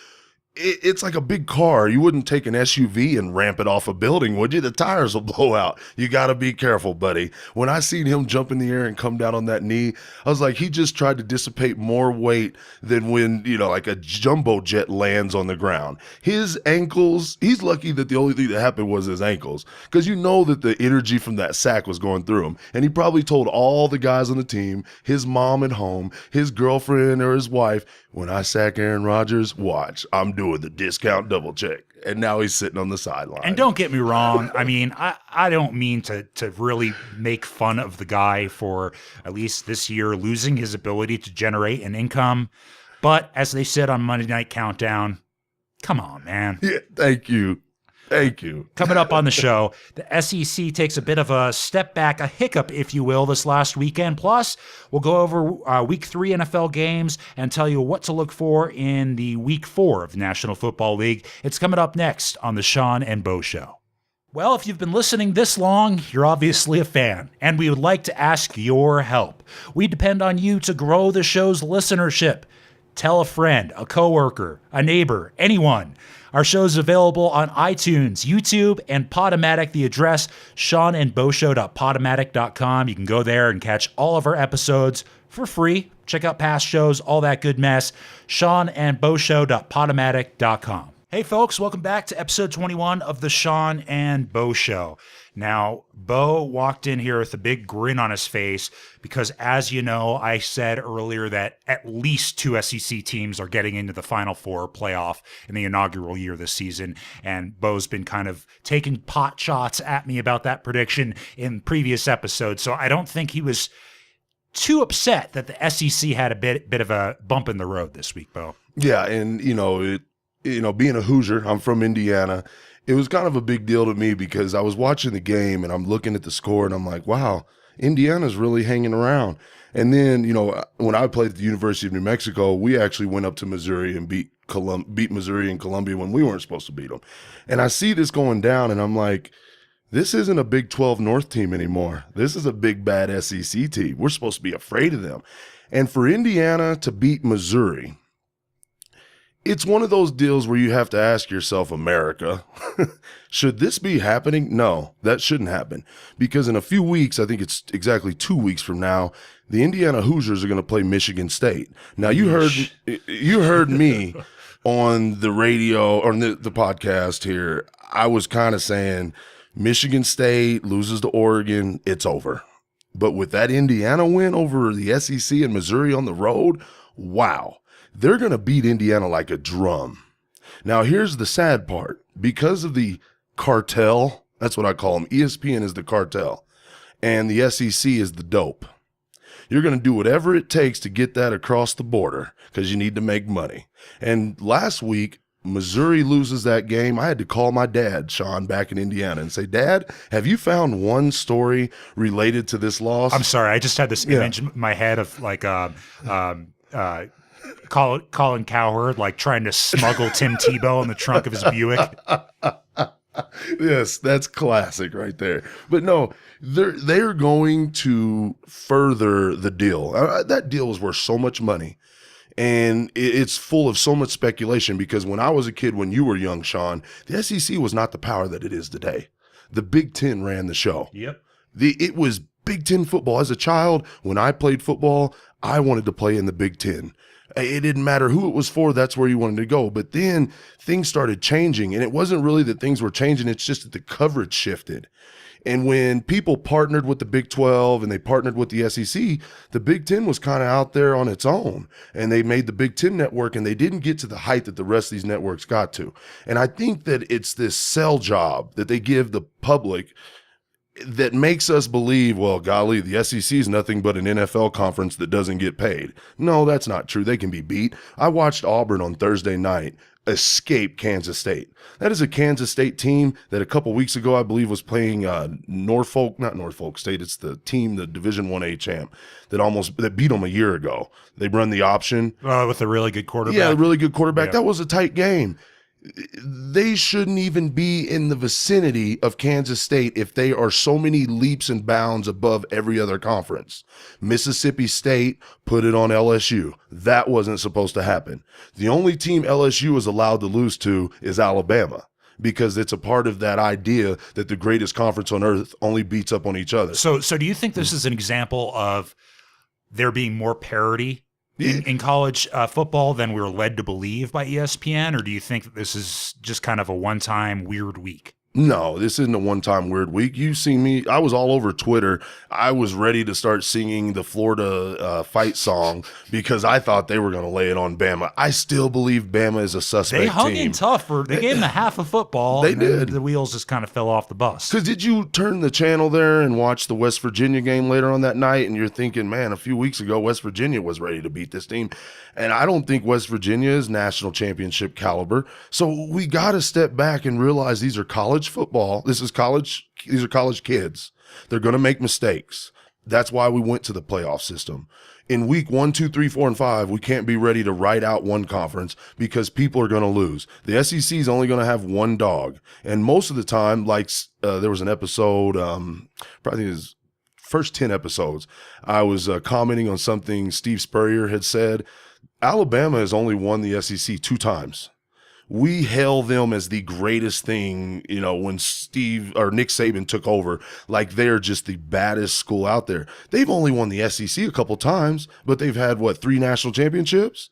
It's like a big car. You wouldn't take an SUV and ramp it off a building, would you? The tires will blow out. You got to be careful, buddy. When I seen him jump in the air and come down on that knee, I was like, he just tried to dissipate more weight than when, like a jumbo jet lands on the ground. His ankles, he's lucky that the only thing that happened was his ankles, because that the energy from that sack was going through him. And he probably told all the guys on the team, his mom at home, his girlfriend or his wife, when I sack Aaron Rodgers, watch, I'm doing the discount double check. And now he's sitting on the sideline.
And don't get me wrong. I mean, I don't mean to really make fun of the guy for, at least this year, losing his ability to generate an income. But as they said on Monday Night Countdown, come on, man.
Yeah, thank you. Thank you.
Coming up on the show, the SEC takes a bit of a step back, a hiccup, if you will, this last weekend. Plus, we'll go over Week 3 NFL games and tell you what to look for in the Week 4 of the National Football League. It's coming up next on the Sean and Bo Show. Well, if you've been listening this long, you're obviously a fan, and we would like to ask your help. We depend on you to grow the show's listenership. Tell a friend, a coworker, a neighbor, anyone. Our show is available on iTunes, YouTube, and Podomatic. The address, seanandboshow.podomatic.com. You can go there and catch all of our episodes for free. Check out past shows, all that good mess. seanandboshow.podomatic.com. Hey folks, welcome back to episode 21 of the Sean and Bo Show. Now, Bo walked in here with a big grin on his face because, as you know, I said earlier that at least 2 SEC teams are getting into the Final Four playoff in the inaugural year this season, and Bo's been kind of taking pot shots at me about that prediction in previous episodes, so I don't think he was too upset that the SEC had a bit of a bump in the road this week, Bo.
Yeah, and being a Hoosier, I'm from Indiana. It was kind of a big deal to me because I was watching the game and I'm looking at the score and I'm like, wow, Indiana's really hanging around. And then, when I played at the University of New Mexico, we actually went up to Missouri and beat Missouri and Columbia when we weren't supposed to beat them. And I see this going down and I'm like, this isn't a Big 12 North team anymore. This is a big, bad SEC team. We're supposed to be afraid of them. And for Indiana to beat Missouri, it's one of those deals where you have to ask yourself, America, should this be happening? No, that shouldn't happen. Because in a few weeks, I think it's exactly 2 weeks from now, the Indiana Hoosiers are going to play Michigan State. Now, you heard me on the radio or the podcast here. I was kind of saying Michigan State loses to Oregon, it's over. But with that Indiana win over the SEC and Missouri on the road, wow. They're going to beat Indiana like a drum. Now, here's the sad part. Because of the cartel, that's what I call them. ESPN is the cartel, and the SEC is the dope. You're going to do whatever it takes to get that across the border because you need to make money. And last week, Missouri loses that game. I had to call my dad, Sean, back in Indiana and say, Dad, have you found one story related to this loss?
I'm sorry. I just had this image in my head of like Colin Cowherd, like trying to smuggle Tim Tebow in the trunk of his Buick.
Yes, that's classic right there. But no, they're going to further the deal. That deal was worth so much money. And it's full of so much speculation because when I was a kid, when you were young, Sean, the SEC was not the power that it is today. The Big Ten ran the show.
Yep.
It was Big Ten football. As a child, when I played football, I wanted to play in the Big Ten. It didn't matter who it was for, that's where you wanted to go. But then things started changing, and it wasn't really that things were changing, it's just that the coverage shifted. And when people partnered with the Big 12 and they partnered with the SEC, the Big 10 was kind of out there on its own. And they made the Big 10 network, and they didn't get to the height that the rest of these networks got to. And I think that it's this sell job that they give the public that makes us believe, well, golly, the SEC is nothing but an NFL conference that doesn't get paid. No, that's not true. They can be beat. I watched Auburn on Thursday night escape Kansas State. That is a Kansas State team that a couple weeks ago, I believe, was playing not Norfolk State. It's the team, the Division 1A champ that beat them a year ago. They run the option.
With a really good quarterback.
Yeah, a really good quarterback.
Yeah.
That was a tight game. They shouldn't even be in the vicinity of Kansas State if they are so many leaps and bounds above every other conference. Mississippi State put it on LSU. That wasn't supposed to happen. The only team LSU is allowed to lose to is Alabama, because it's a part of that idea that the greatest conference on earth only beats up on each other.
So do you think this is an example of there being more parity in college football than we were led to believe by ESPN, or do you think that this is just kind of a one-time weird week?
No, this isn't a one-time weird week. You've seen me. I was all over Twitter. I was ready to start singing the Florida fight song because I thought they were going to lay it on Bama. I still believe Bama is a suspect
They hung
team.
in tough. They gave them a half of football.
They
and then
did.
The wheels just kind of fell off the bus.
Because did you turn the channel there and watch the West Virginia game later on that night, and you're thinking, man, a few weeks ago, West Virginia was ready to beat this team. And I don't think West Virginia is national championship caliber. So we got to step back and realize these are college football. These are college kids. They're going to make mistakes. That's why we went to the playoff system. In week 1, 2, 3, 4, and 5, we can't be ready to write out one conference because people are going to lose. The SEC is only going to have one dog. And most of the time, like there was an episode, probably his first 10 episodes, I was commenting on something Steve Spurrier had said. Alabama has only won the SEC 2 times. We hail them as the greatest thing, when Nick Saban took over, like they're just the baddest school out there. They've only won the SEC a couple times, but they've had, 3 national championships?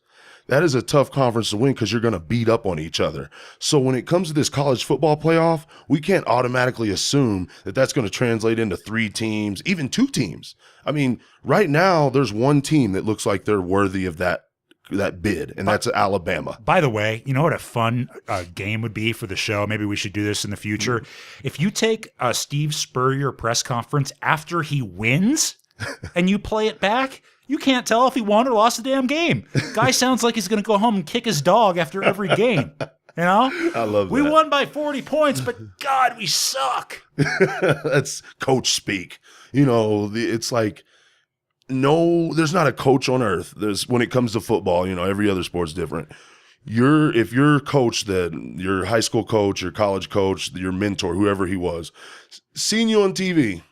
That is a tough conference to win because you're going to beat up on each other. So when it comes to this college football playoff, we can't automatically assume that that's going to translate into 3 teams, even 2 teams. I mean, right now, there's one team that looks like they're worthy of that bid, and that's Alabama.
By the way, you know what a fun game would be for the show? Maybe we should do this in the future. If you take a Steve Spurrier press conference after he wins and you play it back, you can't tell if he won or lost the damn game. Guy sounds like he's going to go home and kick his dog after every game.
I love that.
We won by 40 points, but God, we suck.
That's coach speak. It's like, no, there's not a coach on earth. When it comes to football, every other sport's different. If your coach, your high school coach, your college coach, your mentor, whoever he was, seeing you on TV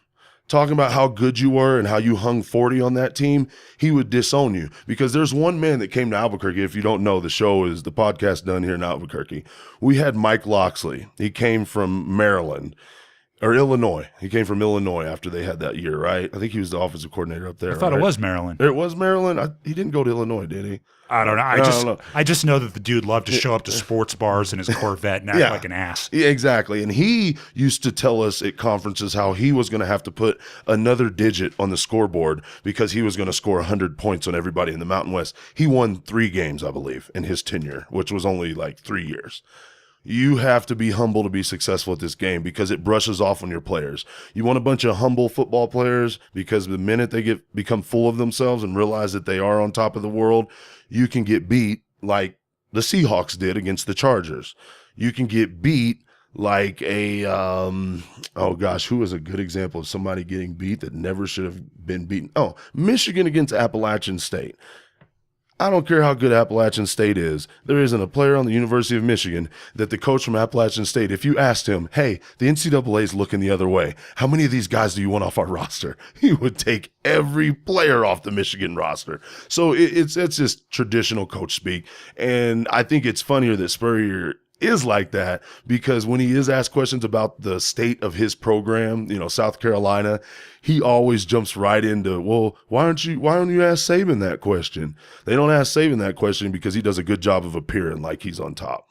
talking about how good you were and how you hung 40 on that team, he would disown you. Because there's one man that came to Albuquerque. If you don't know, the podcast done here in Albuquerque. We had Mike Loxley. He came from Maryland. Or Illinois. He came from Illinois after they had that year, right? I think he was the offensive coordinator up there.
I thought it was Maryland.
It was Maryland? He didn't go to Illinois, did he?
I don't know. I just know that the dude loved to show up to sports bars in his Corvette and act like an ass.
Yeah, exactly. And he used to tell us at conferences how he was going to have to put another digit on the scoreboard because he was going to score 100 points on everybody in the Mountain West. He won 3 games, I believe, in his tenure, which was only 3 years. You have to be humble to be successful at this game because it brushes off on your players. You want a bunch of humble football players because the minute they become full of themselves and realize that they are on top of the world, you can get beat like the Seahawks did against the Chargers. You can get beat like who was a good example of somebody getting beat that never should have been beaten? Oh, Michigan against Appalachian State. I don't care how good Appalachian State is. There isn't a player on the University of Michigan that the coach from Appalachian State, if you asked him, hey, the NCAA is looking the other way, how many of these guys do you want off our roster? He would take every player off the Michigan roster. So it's just traditional coach speak. And I think it's funnier that Spurrier is like that, because when he is asked questions about the state of his program, South Carolina, he always jumps right into, well, why don't you ask Saban that question? They don't ask Saban that question because he does a good job of appearing like he's on top.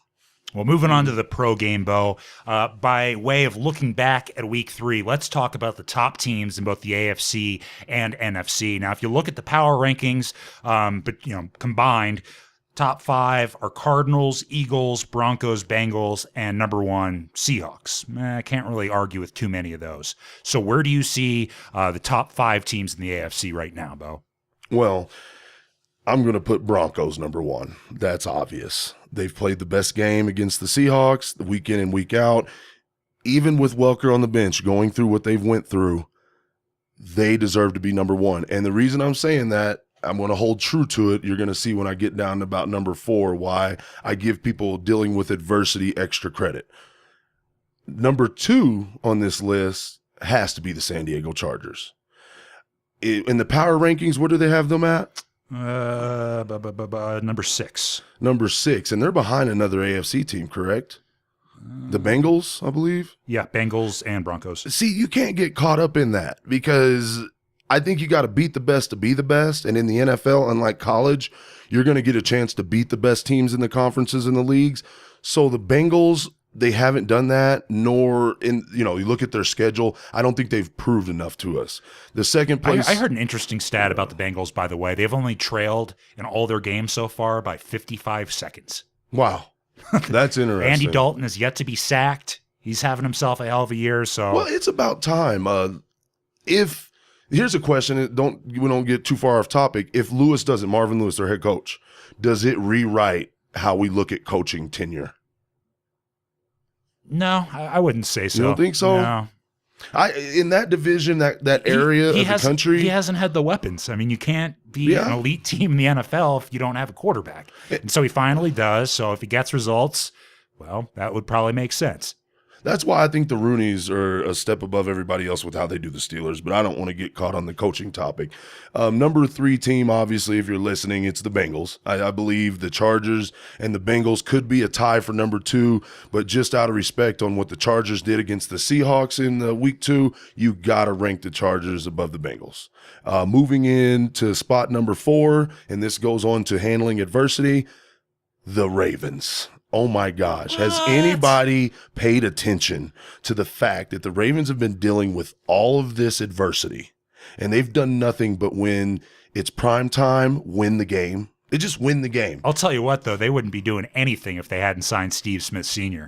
Well, moving on to the pro game, Bo, by way of looking back at week 3, let's talk about the top teams in both the AFC and NFC. Now, if you look at the power rankings, combined, top 5 are Cardinals, Eagles, Broncos, Bengals, and number 1, Seahawks. I can't really argue with too many of those. So where do you see the top 5 teams in the AFC right now, Bo?
Well, I'm going to put Broncos number 1. That's obvious. They've played the best game against the Seahawks week in and week out. Even with Welker on the bench going through what they've went through, they deserve to be number 1. And the reason I'm saying that, I'm going to hold true to it. You're going to see when I get down to about number 4 why I give people dealing with adversity extra credit. Number 2 on this list has to be the San Diego Chargers. In the power rankings, what do they have them at?
Number 6.
Number 6, and they're behind another AFC team, correct? The Bengals, I believe?
Yeah, Bengals and Broncos.
See, you can't get caught up in that because I think you got to beat the best to be the best. And in the NFL, unlike college, you're going to get a chance to beat the best teams in the conferences and the leagues. So the Bengals, they haven't done that, nor you look at their schedule. I don't think they've proved enough to us. The second place.
I heard an interesting stat about the Bengals, by the way. They've only trailed in all their games so far by 55 seconds.
Wow. That's interesting.
Andy Dalton is yet to be sacked. He's having himself a hell of a year. So
well, it's about time. Here's a question. We don't get too far off topic. If Marvin Lewis, their head coach, does it rewrite how we look at coaching tenure?
No, I wouldn't say so.
You don't think so?
No.
In that division, that area of the country,
he hasn't had the weapons. I mean, you can't be an elite team in the NFL if you don't have a quarterback. And so he finally does. So if he gets results, well, that would probably make sense.
That's why I think the Rooneys are a step above everybody else with how they do the Steelers, but I don't want to get caught on the coaching topic. Number 3 team, obviously, if you're listening, it's the Bengals. I believe the Chargers and the Bengals could be a tie for number 2, but just out of respect on what the Chargers did against the Seahawks in week 2, you got to rank the Chargers above the Bengals. Moving into spot number 4, and this goes on to handling adversity, the Ravens. Oh my gosh. Has anybody paid attention to the fact that the Ravens have been dealing with all of this adversity and they've done nothing but when it's prime time, win the game? They just win the game.
I'll tell you what, though, they wouldn't be doing anything if they hadn't signed Steve Smith Sr.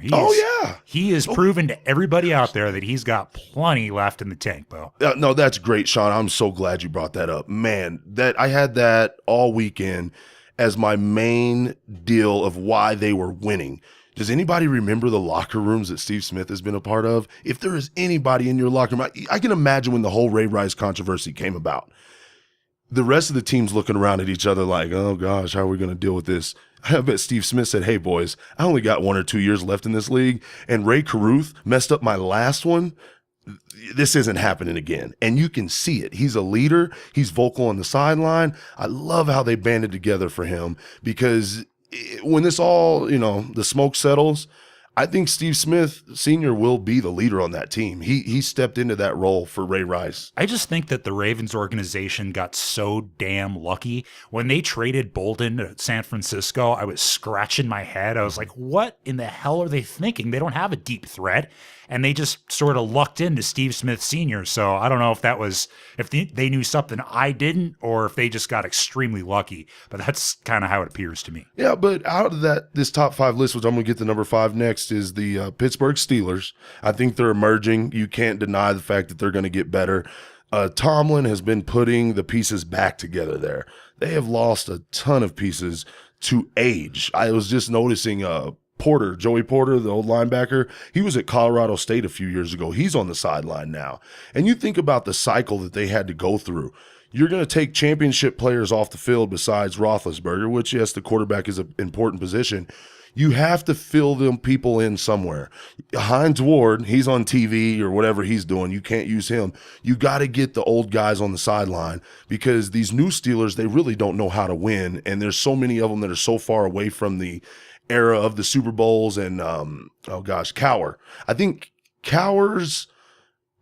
He has proven to everybody out there that he's got plenty left in the tank, Bo.
No, that's great, Sean. I'm so glad you brought that up. Man, I had that all weekend as my main deal of why they were winning. Does anybody remember the locker rooms that Steve Smith has been a part of? If there is anybody in your locker room, I can imagine when the whole Ray Rice controversy came about. The rest of the team's looking around at each other like, oh gosh, how are we going to deal with this? I bet Steve Smith said, hey boys, I only got 1 or 2 years left in this league, and Ray Caruth messed up my last one. This isn't happening again. And you can see it. He's a leader. He's vocal on the sideline. I love how they banded together for him because when this all, the smoke settles, I think Steve Smith Sr. will be the leader on that team. He stepped into that role for Ray Rice.
I just think that the Ravens organization got so damn lucky. When they traded Bolden to San Francisco, I was scratching my head. I was like, what in the hell are they thinking? They don't have a deep threat. And they just sort of lucked into Steve Smith Sr. So I don't know if that was, if they knew something I didn't, or if they just got extremely lucky. But that's kind of how it appears to me.
Yeah, but out of this top 5 list, which I'm going to get to number 5 next, is the Pittsburgh Steelers. I think they're emerging. You can't deny the fact that they're going to get better. Tomlin has been putting the pieces back together there. They have lost a ton of pieces to age. I was just noticing Joey Porter, the old linebacker, he was at Colorado State a few years ago. He's on the sideline now. And you think about the cycle that they had to go through. you're going to take championship players off the field besides Roethlisberger, which, yes, the quarterback is an important position. You have to fill them people in somewhere. Hines Ward, he's on TV or whatever he's doing. You can't use him. You got to get the old guys on the sideline because these new Steelers, they really don't know how to win. And there's so many of them that are so far away from the era of the Super Bowls and, Cowher. I think Cowher's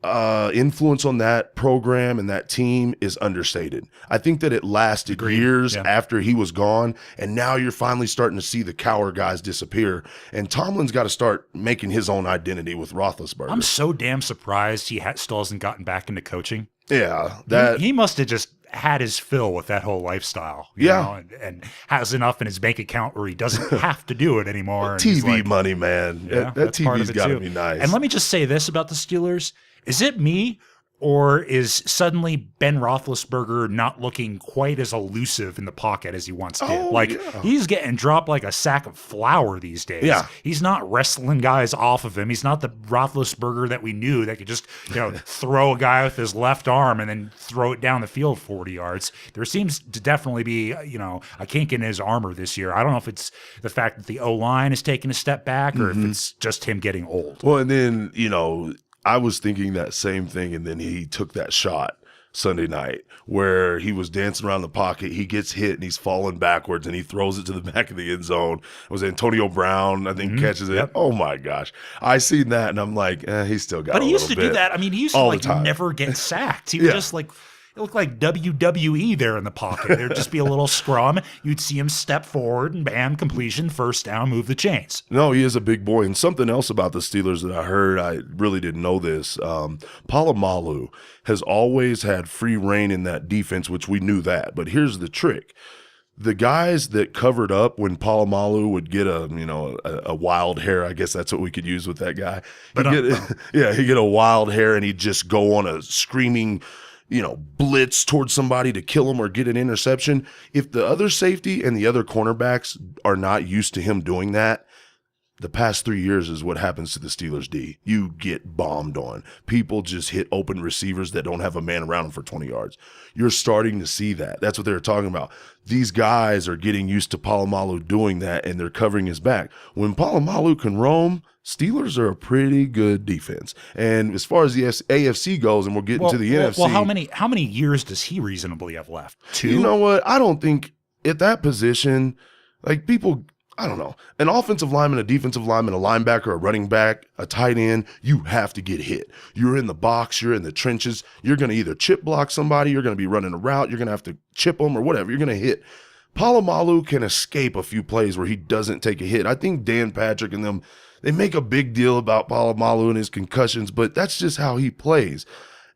influence on that program and that team is understated. I think that it lasted years after he was gone, and now you're finally starting to see the Cowher guys disappear. And Tomlin's got to start making his own identity with Roethlisberger.
I'm so damn surprised he still hasn't gotten back into coaching.
Yeah,
he must have just had his fill with that whole lifestyle, you know, and has enough in his bank account where he doesn't have to do it anymore.
TV money, man.
Yeah,
that TV's got to be nice.
And let me just say this about the Steelers. Is it me, or is suddenly Ben Roethlisberger not looking quite as elusive in the pocket as he once did? He's getting dropped like a sack of flour these days.
Yeah.
He's not wrestling guys off of him. He's not the Roethlisberger that we knew that could just, throw a guy with his left arm and then throw it down the field 40 yards. There seems to definitely be, a kink in his armor this year. I don't know if it's the fact that the O-line is taking a step back or if it's just him getting old.
Well, and then, I was thinking that same thing, and then he took that shot Sunday night where he was dancing around the pocket. He gets hit, and he's falling backwards, and he throws it to the back of the end zone. It was Antonio Brown, I think, catches it. Yep. Oh, my gosh. I seen that, and I'm like, he's still got
But
a
he used
little
to
bit.
do that. I mean, he used to never get sacked. He would just it looked like WWE there in the pocket. There'd just be a little scrum. You'd see him step forward and bam, completion, first down, move the chains.
No, he is a big boy. And something else about the Steelers that I heard, I really didn't know this. Palomalu has always had free reign in that defense, which we knew that. But here's the trick. The guys that covered up when Palomalu would get a wild hair, I guess that's what we could use with that guy. He'd get a wild hair and he'd just go on a screaming blitz towards somebody to kill him or get an interception. If the other safety and the other cornerbacks are not used to him doing that, the past 3 years is what happens to the Steelers D. You get bombed on. People just hit open receivers that don't have a man around them for 20 yards. You're starting to see that. That's what they were talking about. These guys are getting used to Palomalu doing that, and they're covering his back. When Palomalu can roam, Steelers are a pretty good defense. And as far as the AFC goes, and we're getting to the NFC.
Well, how many years does he reasonably have left? 2?
You know what? I don't think at that position, people, I don't know, an offensive lineman, a defensive lineman, a linebacker, a running back, a tight end, you have to get hit. You're in the box, you're in the trenches. You're going to either chip block somebody, you're going to be running a route, you're going to have to chip them or whatever. You're going to hit. Palomalu can escape a few plays where he doesn't take a hit. I think Dan Patrick and them, they make a big deal about Palomalu and his concussions, but that's just how he plays.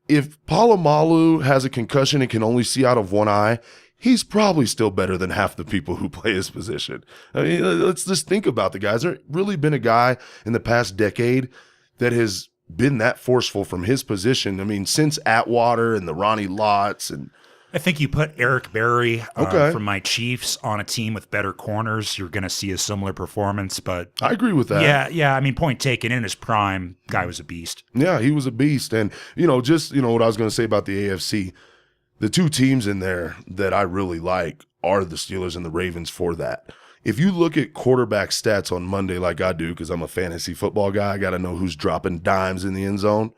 If Palomalu has a concussion and can only see out of one eye, he's probably still better than half the people who play his position. I mean, let's just think about the guys. There's really been a guy in the past decade that has been that forceful from his position. I mean, since Atwater and the Ronnie Lotts and
I think you put Eric Berry from my Chiefs on a team with better corners, you're going to see a similar performance. But
I agree with that.
Yeah. I mean, point taken. In his prime, guy was a beast.
Yeah, he was a beast. And, what I was going to say about the AFC, the two teams in there that I really like are the Steelers and the Ravens for that. If you look at quarterback stats on Monday like I do, because I'm a fantasy football guy, I got to know who's dropping dimes in the end zone.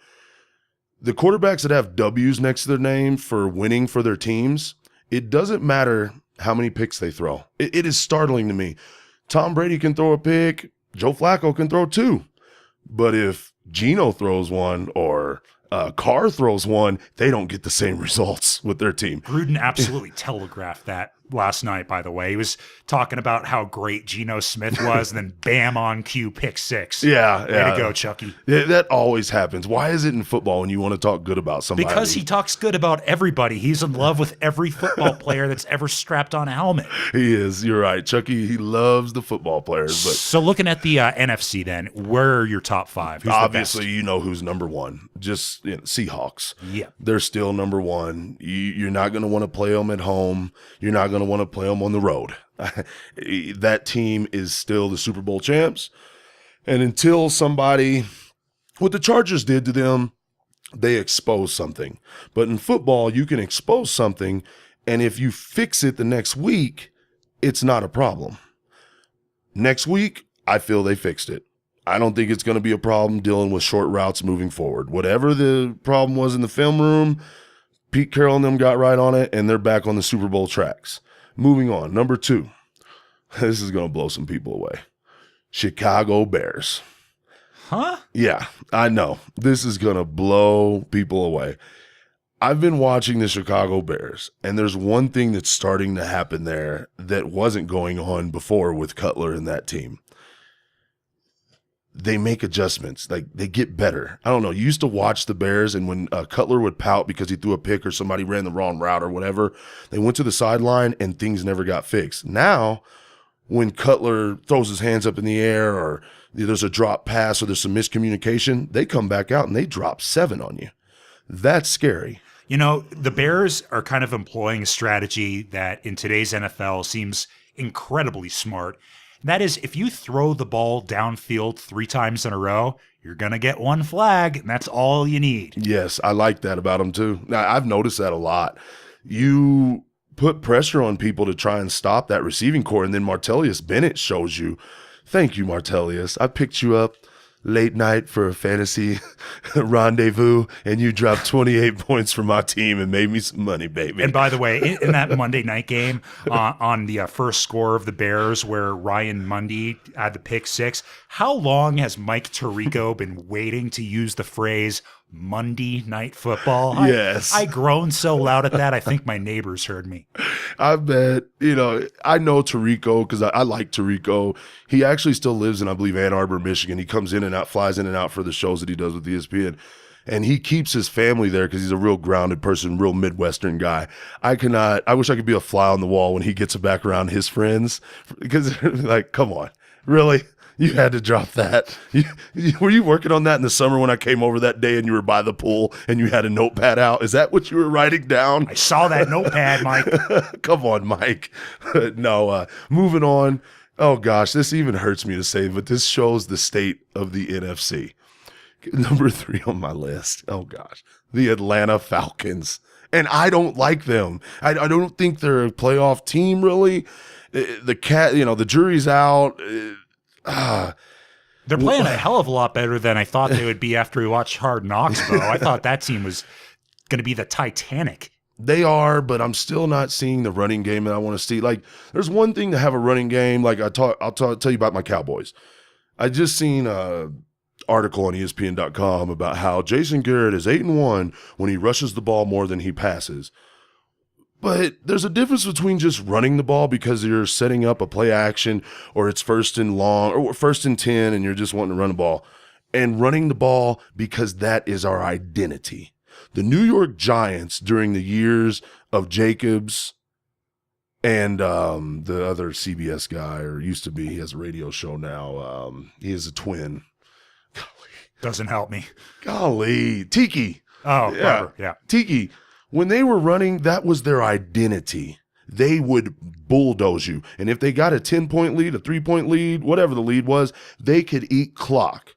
The quarterbacks that have W's next to their name for winning for their teams, it doesn't matter how many picks they throw. It is startling to me. Tom Brady can throw a pick. Joe Flacco can throw 2. But if Geno throws one or Carr throws one, they don't get the same results with their team.
Gruden absolutely telegraphed that last night, by the way. He was talking about how great Geno Smith was, and then bam, on cue, pick 6.
Yeah.
Way to go, Chucky.
Yeah, that always happens. Why is it in football when you want to talk good about somebody?
Because he talks good about everybody. He's in love with every football player that's ever strapped on a helmet.
He is. You're right. Chucky, he loves the football players. But
so looking at the NFC then, where are your top 5? Who's
obviously,
the best?
you know who's number 1. Just Seahawks.
Yeah.
They're still number 1. You're not going to want to play them at home. You're not going to want to play them on the road. That team is still the Super Bowl champs. And until somebody, what the Chargers did to them, they expose something. But in football, you can expose something, and if you fix it the next week, it's not a problem. Next week, I feel they fixed it. I don't think it's going to be a problem dealing with short routes moving forward. Whatever the problem was in the film room, Pete Carroll and them got right on it, and they're back on the Super Bowl tracks. Moving on. Number 2. This is going to blow some people away. Chicago Bears.
Huh?
Yeah, I know. This is going to blow people away. I've been watching the Chicago Bears, and there's one thing that's starting to happen there that wasn't going on before with Cutler and that team. They make adjustments. Like, they get better. I don't know. You used to watch the Bears, and when Cutler would pout because he threw a pick or somebody ran the wrong route or whatever, they went to the sideline and things never got fixed. Now, when Cutler throws his hands up in the air or there's a drop pass or there's some miscommunication, they come back out and they drop 7 on you. That's scary.
You know, the Bears are kind of employing a strategy that in today's NFL seems incredibly smart. That is, if you throw the ball downfield 3 times in a row, you're going to get 1 flag, and that's all you need.
Yes, I like that about them too. Now, I've noticed that a lot. You put pressure on people to try and stop that receiving core, and then Martellus Bennett shows you, thank you, Martellus. I picked you up late night for a fantasy rendezvous, and you dropped 28 points for my team and made me some money, baby.
And by the way, in that Monday night game, on the first score of the Bears where Ryan Mundy had the pick 6, how long has Mike Tirico been waiting to use the phrase Monday Night Football?
Yes.
I groaned so loud at that, I think my neighbors heard me.
I bet, I know Tirico because I like Tirico. He actually still lives in, I believe, Ann Arbor, Michigan. He comes in and out, flies in and out for the shows that he does with ESPN. And he keeps his family there because he's a real grounded person, real Midwestern guy. I wish I could be a fly on the wall when he gets back around his friends because, like, come on, really? You had to drop that. Were you working on that in the summer when I came over that day and you were by the pool and you had a notepad out? Is that what you were writing down?
I saw that notepad, Mike.
Come on, Mike. No, moving on. Oh, gosh, this even hurts me to say, but this shows the state of the NFC. Number 3 on my list. Oh, gosh. The Atlanta Falcons. And I don't like them. I don't think they're a playoff team, really. The jury's out.
They're playing a hell of a lot better than I thought they would be after we watched Hard Knocks, bro. I thought that team was going to be the Titanic.
They are, but I'm still not seeing the running game that I want to see. Like, there's one thing to have a running game. Like, I'll tell you about my Cowboys. I just seen a article on ESPN.com about how Jason Garrett is 8-1 when he rushes the ball more than he passes. But there's a difference between just running the ball because you're setting up a play action or it's 1st and long or 1st and 10 and you're just wanting to run the ball, and running the ball because that is our identity. The New York Giants during the years of Jacobs and the other CBS guy, or used to be, he has a radio show now. He is a twin.
Doesn't help me.
Golly. Tiki.
Oh, yeah.
Tiki. When they were running, that was their identity. They would bulldoze you. And if they got a 10-point lead, a 3-point lead, whatever the lead was, they could eat clock.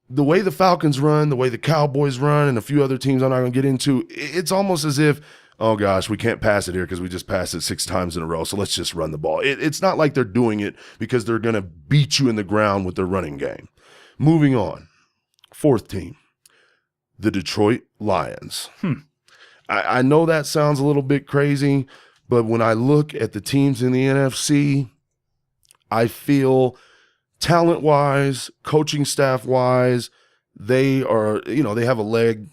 The way the Falcons run, the way the Cowboys run, and a few other teams I'm not going to get into, it's almost as if, oh gosh, we can't pass it here because we just passed it 6 times in a row, so let's just run the ball. It's not like they're doing it because they're going to beat you in the ground with their running game. Moving on. 4th team, the Detroit Lions. I know that sounds a little bit crazy, but when I look at the teams in the NFC, I feel talent-wise, coaching staff-wise, they are, they have a leg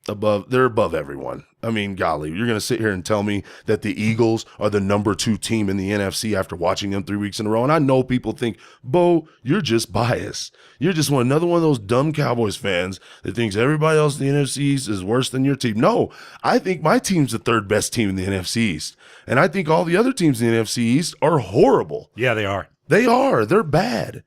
above, they're above everyone. I mean, golly, you're going to sit here and tell me that the Eagles are the number 2 team in the NFC after watching them 3 weeks in a row. And I know people think, Bo, you're just biased. You're just another one of those dumb Cowboys fans that thinks everybody else in the NFC East is worse than your team. No, I think my team's the 3rd best team in the NFC East. And I think all the other teams in the NFC East are horrible.
Yeah, they are.
They are. They're bad.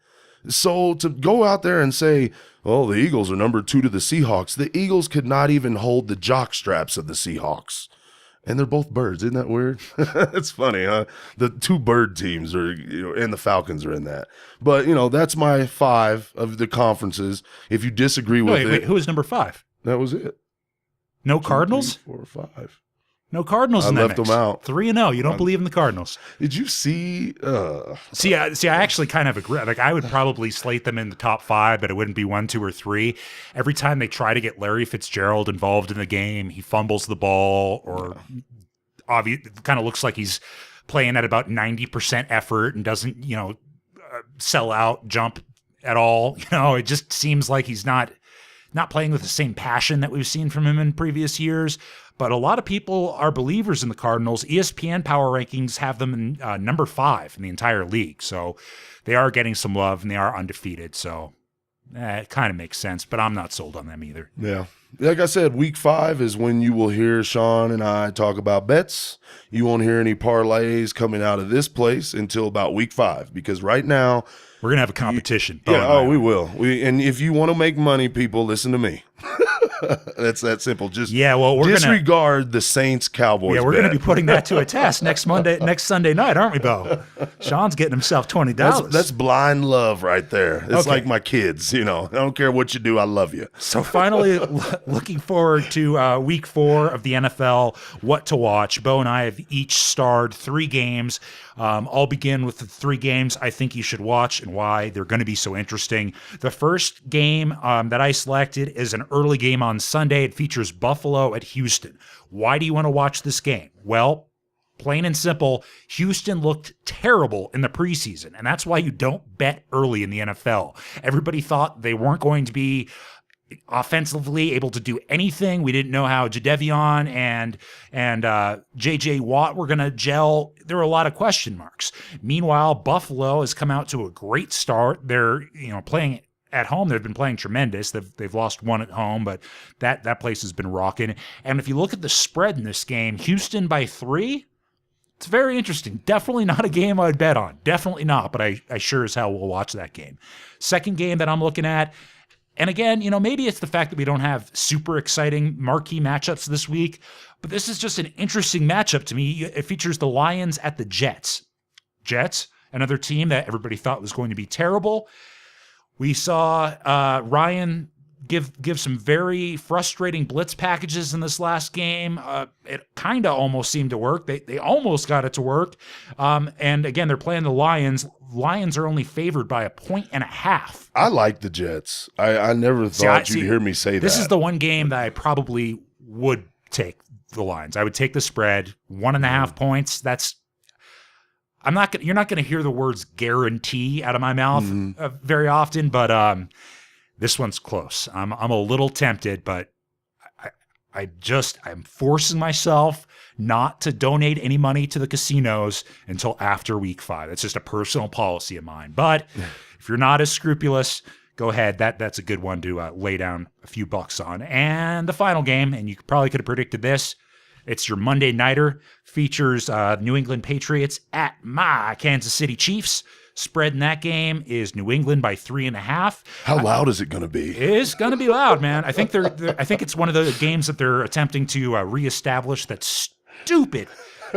So to go out there and say, oh, the Eagles are number 2 to the Seahawks, the Eagles could not even hold the jock straps of the Seahawks. And they're both birds. Isn't that weird? It's funny, huh? The 2 bird teams are, and the Falcons are in that. But, that's my 5 of the conferences. If you disagree with it.
Wait, who is number 5?
That was it.
No Cardinals?
2, 3, 4, 5.
No Cardinals
I
in that
left
mix.
them out.
3-0. You don't believe in the Cardinals.
Did you see?
See, I actually kind of agree. Like, I would probably slate them in the top 5, but it wouldn't be 1, 2, or 3. Every time they try to get Larry Fitzgerald involved in the game, he fumbles the ball, or kind of looks like he's playing at about 90% effort and doesn't, sell out, jump at all. It just seems like he's not playing with the same passion that we've seen from him in previous years. But a lot of people are believers in the Cardinals. ESPN power rankings have them in number 5 in the entire league. So they are getting some love, and they are undefeated. So it kind of makes sense, but I'm not sold on them either.
Yeah. Like I said, week 5 is when you will hear Sean and I talk about bets. You won't hear any parlays coming out of this place until about week 5, because right now
we're going to have a competition.
We will. And if you want to make money, people, listen to me. That's that simple. Just we're disregard the Saints-Cowboys.
Yeah, we're going to be putting that to a test next Sunday night, aren't we, Bo? Sean's getting himself $20.
That's blind love right there. It's like my kids. I don't care what you do. I love you.
So finally, looking forward to week 4 of the NFL. What to watch? Bo and I have each starred 3 games. I'll begin with the 3 games I think you should watch and why they're going to be so interesting. The first game that I selected is an early game on Sunday. It features Buffalo at Houston. Why do you want to watch this game? Well, plain and simple, Houston looked terrible in the preseason, and that's why you don't bet early in the NFL. Everybody thought they weren't going to be offensively able to do anything. We didn't know how Jadeveon and J.J. Watt were going to gel. There were a lot of question marks. Meanwhile, Buffalo has come out to a great start. They're playing at home. They've been playing tremendous. They've lost 1 at home, but that place has been rocking. And if you look at the spread in this game, Houston by 3. It's very interesting. Definitely not a game I'd bet on. Definitely not, but I sure as hell will watch that game. Second game that I'm looking at, and again, maybe it's the fact that we don't have super exciting marquee matchups this week, but this is just an interesting matchup to me. It features the Lions at the Jets. Jets, another team that everybody thought was going to be terrible. We saw Ryan give some very frustrating blitz packages in this last game. It kind of almost seemed to work. They almost got it to work. And again, they're playing the Lions. Lions are only favored by 1.5.
I like the Jets. I never thought you'd hear me say that.
This is the one game that I probably would take the Lions. I would take the spread, 1.5 points. You're not going to hear the words guarantee out of my mouth very often, but this one's close. I'm a little tempted, but I'm forcing myself not to donate any money to the casinos until after week 5. It's just a personal policy of mine. But if you're not as scrupulous, go ahead. That's a good one to lay down a few bucks on. And the final game, and you probably could have predicted this, it's your Monday nighter, features New England Patriots at my Kansas City Chiefs. Spread in that game is New England by 3.5.
How loud is it going to be?
It's going to be loud, man. I think I think it's one of the games that they're attempting to reestablish that stupid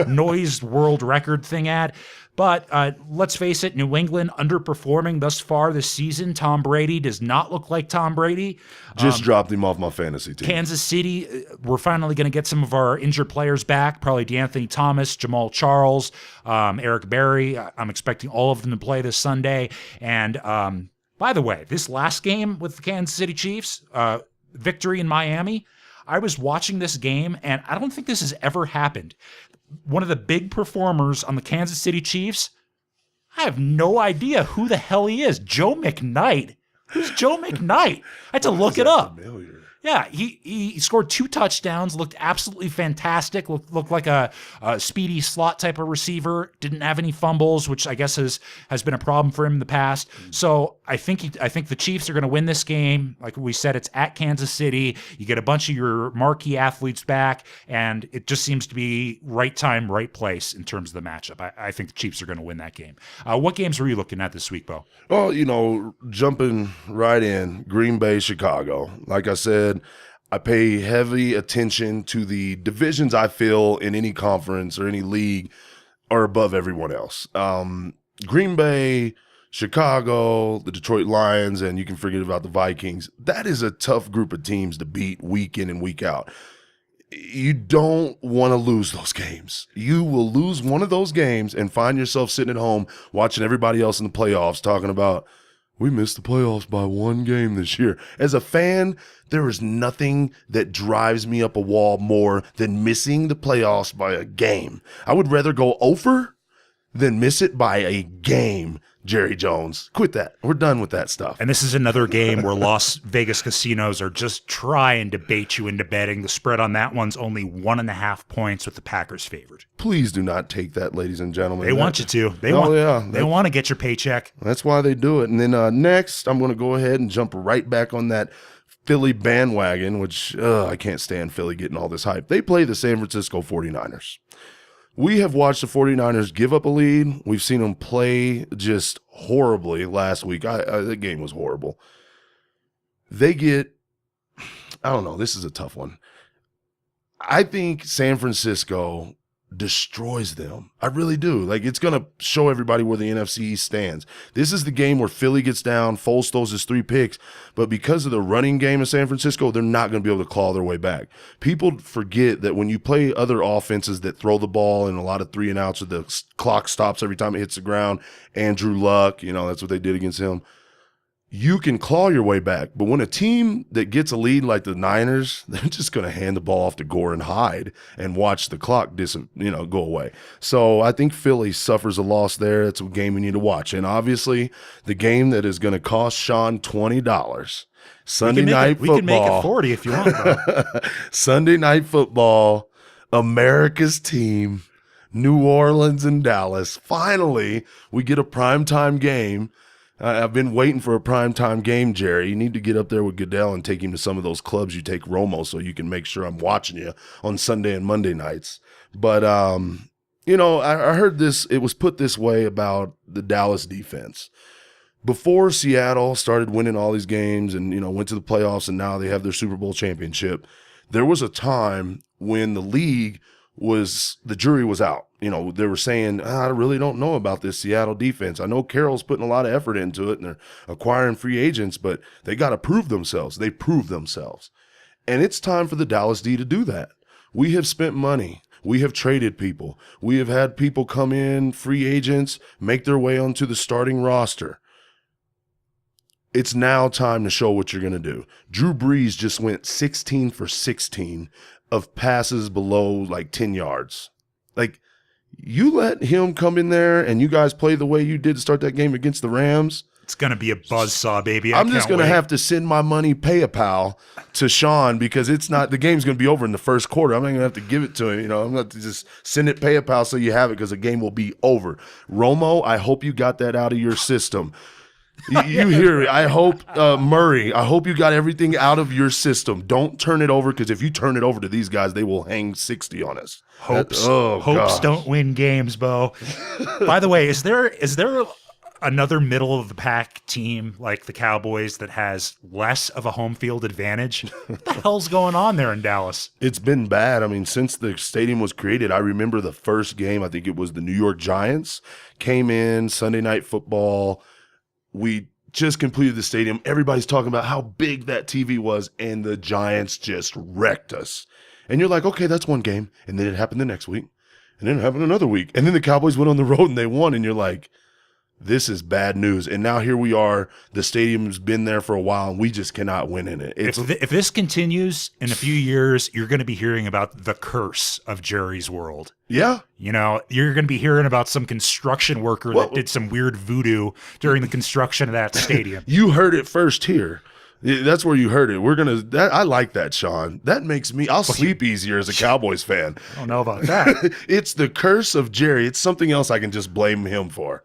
noise world record thing at. But let's face it, New England underperforming thus far this season. Tom Brady does not look like Tom Brady.
Just dropped him off my fantasy team.
Kansas City, we're finally going to get some of our injured players back, probably DeAnthony Thomas, Jamal Charles, Eric Berry. I'm expecting all of them to play this Sunday. And by the way, this last game with the Kansas City Chiefs, victory in Miami, I was watching this game, and I don't think this has ever happened. One of the big performers on the Kansas City Chiefs, I have no idea who the hell he is. Joe McKnight. Who's Joe McKnight? I had to look it up. Familiar. Yeah, he scored 2 touchdowns, looked absolutely fantastic, looked like a speedy slot type of receiver, didn't have any fumbles, which I guess has been a problem for him in the past. So I think the Chiefs are going to win this game. Like we said, it's at Kansas City. You get a bunch of your marquee athletes back, and it just seems to be right time, right place in terms of the matchup. I think the Chiefs are going to win that game. What games were you looking at this week, Bo?
Well, jumping right in, Green Bay, Chicago. Like I said, I pay heavy attention to the divisions I feel in any conference or any league are above everyone else. Green Bay Chicago, the Detroit Lions, and you can forget about the Vikings. That is a tough group of teams to beat week in and week out. You don't want to lose those games. You will lose one of those games and find yourself sitting at home watching everybody else in the playoffs talking about, we missed the playoffs by one game this year. As a fan, there is nothing that drives me up a wall more than missing the playoffs by a game. I would rather go over than miss it by a game. Jerry Jones, quit that. We're done with that stuff.
And this is another game where Las Vegas casinos are just trying to bait you into betting. The spread on that one's only 1.5 points with the Packers favored.
Please do not take that, ladies and gentlemen.
They want you to. They want to get your paycheck.
That's why they do it. And then next, I'm going to go ahead and jump right back on that Philly bandwagon, which I can't stand Philly getting all this hype. They play the San Francisco 49ers. We have watched the 49ers give up a lead. We've seen them play just horribly last week. The game was horrible. They get, I don't know, this is a tough one. I think San Francisco destroys them. I really do. Like, it's going to show everybody where the NFC East stands. This is the game where Philly gets down, Foles throws his 3 picks, but because of the running game of San Francisco, they're not going to be able to claw their way back. People forget that when you play other offenses that throw the ball and a lot of 3 and outs, or the clock stops every time it hits the ground, Andrew Luck, that's what they did against him. You can claw your way back, but when a team that gets a lead like the Niners, they're just going to hand the ball off to Gore and hide and watch the clock go away. So I think Philly suffers a loss there. That's a game we need to watch. And obviously, the game that is going to cost Sean $20. Sunday night football. We can make it 40 if you want, bro. Sunday night football, America's team, New Orleans and Dallas. Finally, we get a primetime game. I've been waiting for a primetime game, Jerry. You need to get up there with Goodell and take him to some of those clubs you take Romo so you can make sure I'm watching you on Sunday and Monday nights. But, I heard this. It was put this way about the Dallas defense. Before Seattle started winning all these games and, went to the playoffs and now they have their Super Bowl championship, there was a time when the league the jury was out. They were saying, I really don't know about this Seattle defense. I know Carroll's putting a lot of effort into it and they're acquiring free agents, but they got to prove themselves. They prove themselves. And it's time for the Dallas D to do that. We have spent money. We have traded people. We have had people come in, free agents, make their way onto the starting roster. It's now time to show what you're going to do. Drew Brees just went 16 for 16 of passes below like 10 yards. Like, you let him come in there and you guys play the way you did to start that game against the Rams. It's going to be a buzzsaw, baby. I'm just going to have to send my money PayPal to Sean because the game's going to be over in the first quarter. I'm not going to have to give it to him. I'm going to just send it PayPal so you have it because the game will be over. Romo, I hope you got that out of your system. You hear it. I hope, Murray, I hope you got everything out of your system. Don't turn it over because if you turn it over to these guys, they will hang 60 on us. Hopes don't win games, Bo.
By the way, is there another middle of the pack team like the Cowboys that has less of a home field advantage? What the hell's going on there in Dallas?
It's been bad. I mean, since the stadium was created, I remember the first game, I think it was the New York Giants, came in, Sunday Night Football. We just completed the stadium. Everybody's talking about how big that TV was, and the Giants just wrecked us. And you're like, okay, that's one game. And then it happened the next week. And then it happened another week. And then the Cowboys went on the road and they won. And you're like, this is bad news. And now here we are. The stadium's been there for a while, and we just cannot win in it.
If this continues in a few years, you're going to be hearing about the curse of Jerry's world.
Yeah.
You're going to be hearing about some construction worker that did some weird voodoo during the construction of that stadium.
You heard it first here. That's where you heard it. I like that, Sean. That makes me, I'll sleep easier as a Cowboys fan.
I don't know about that.
It's the curse of Jerry. It's something else I can just blame him for.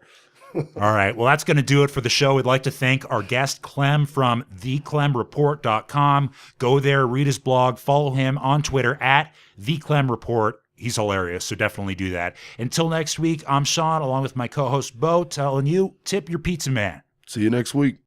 All right. Well, that's going to do it for the show. We'd like to thank our guest, Clem, from theclemreport.com. Go there, read his blog, follow him on Twitter at theclemreport. He's hilarious, so definitely do that. Until next week, I'm Sean, along with my co-host, Bo, telling you, tip your pizza man.
See you next week.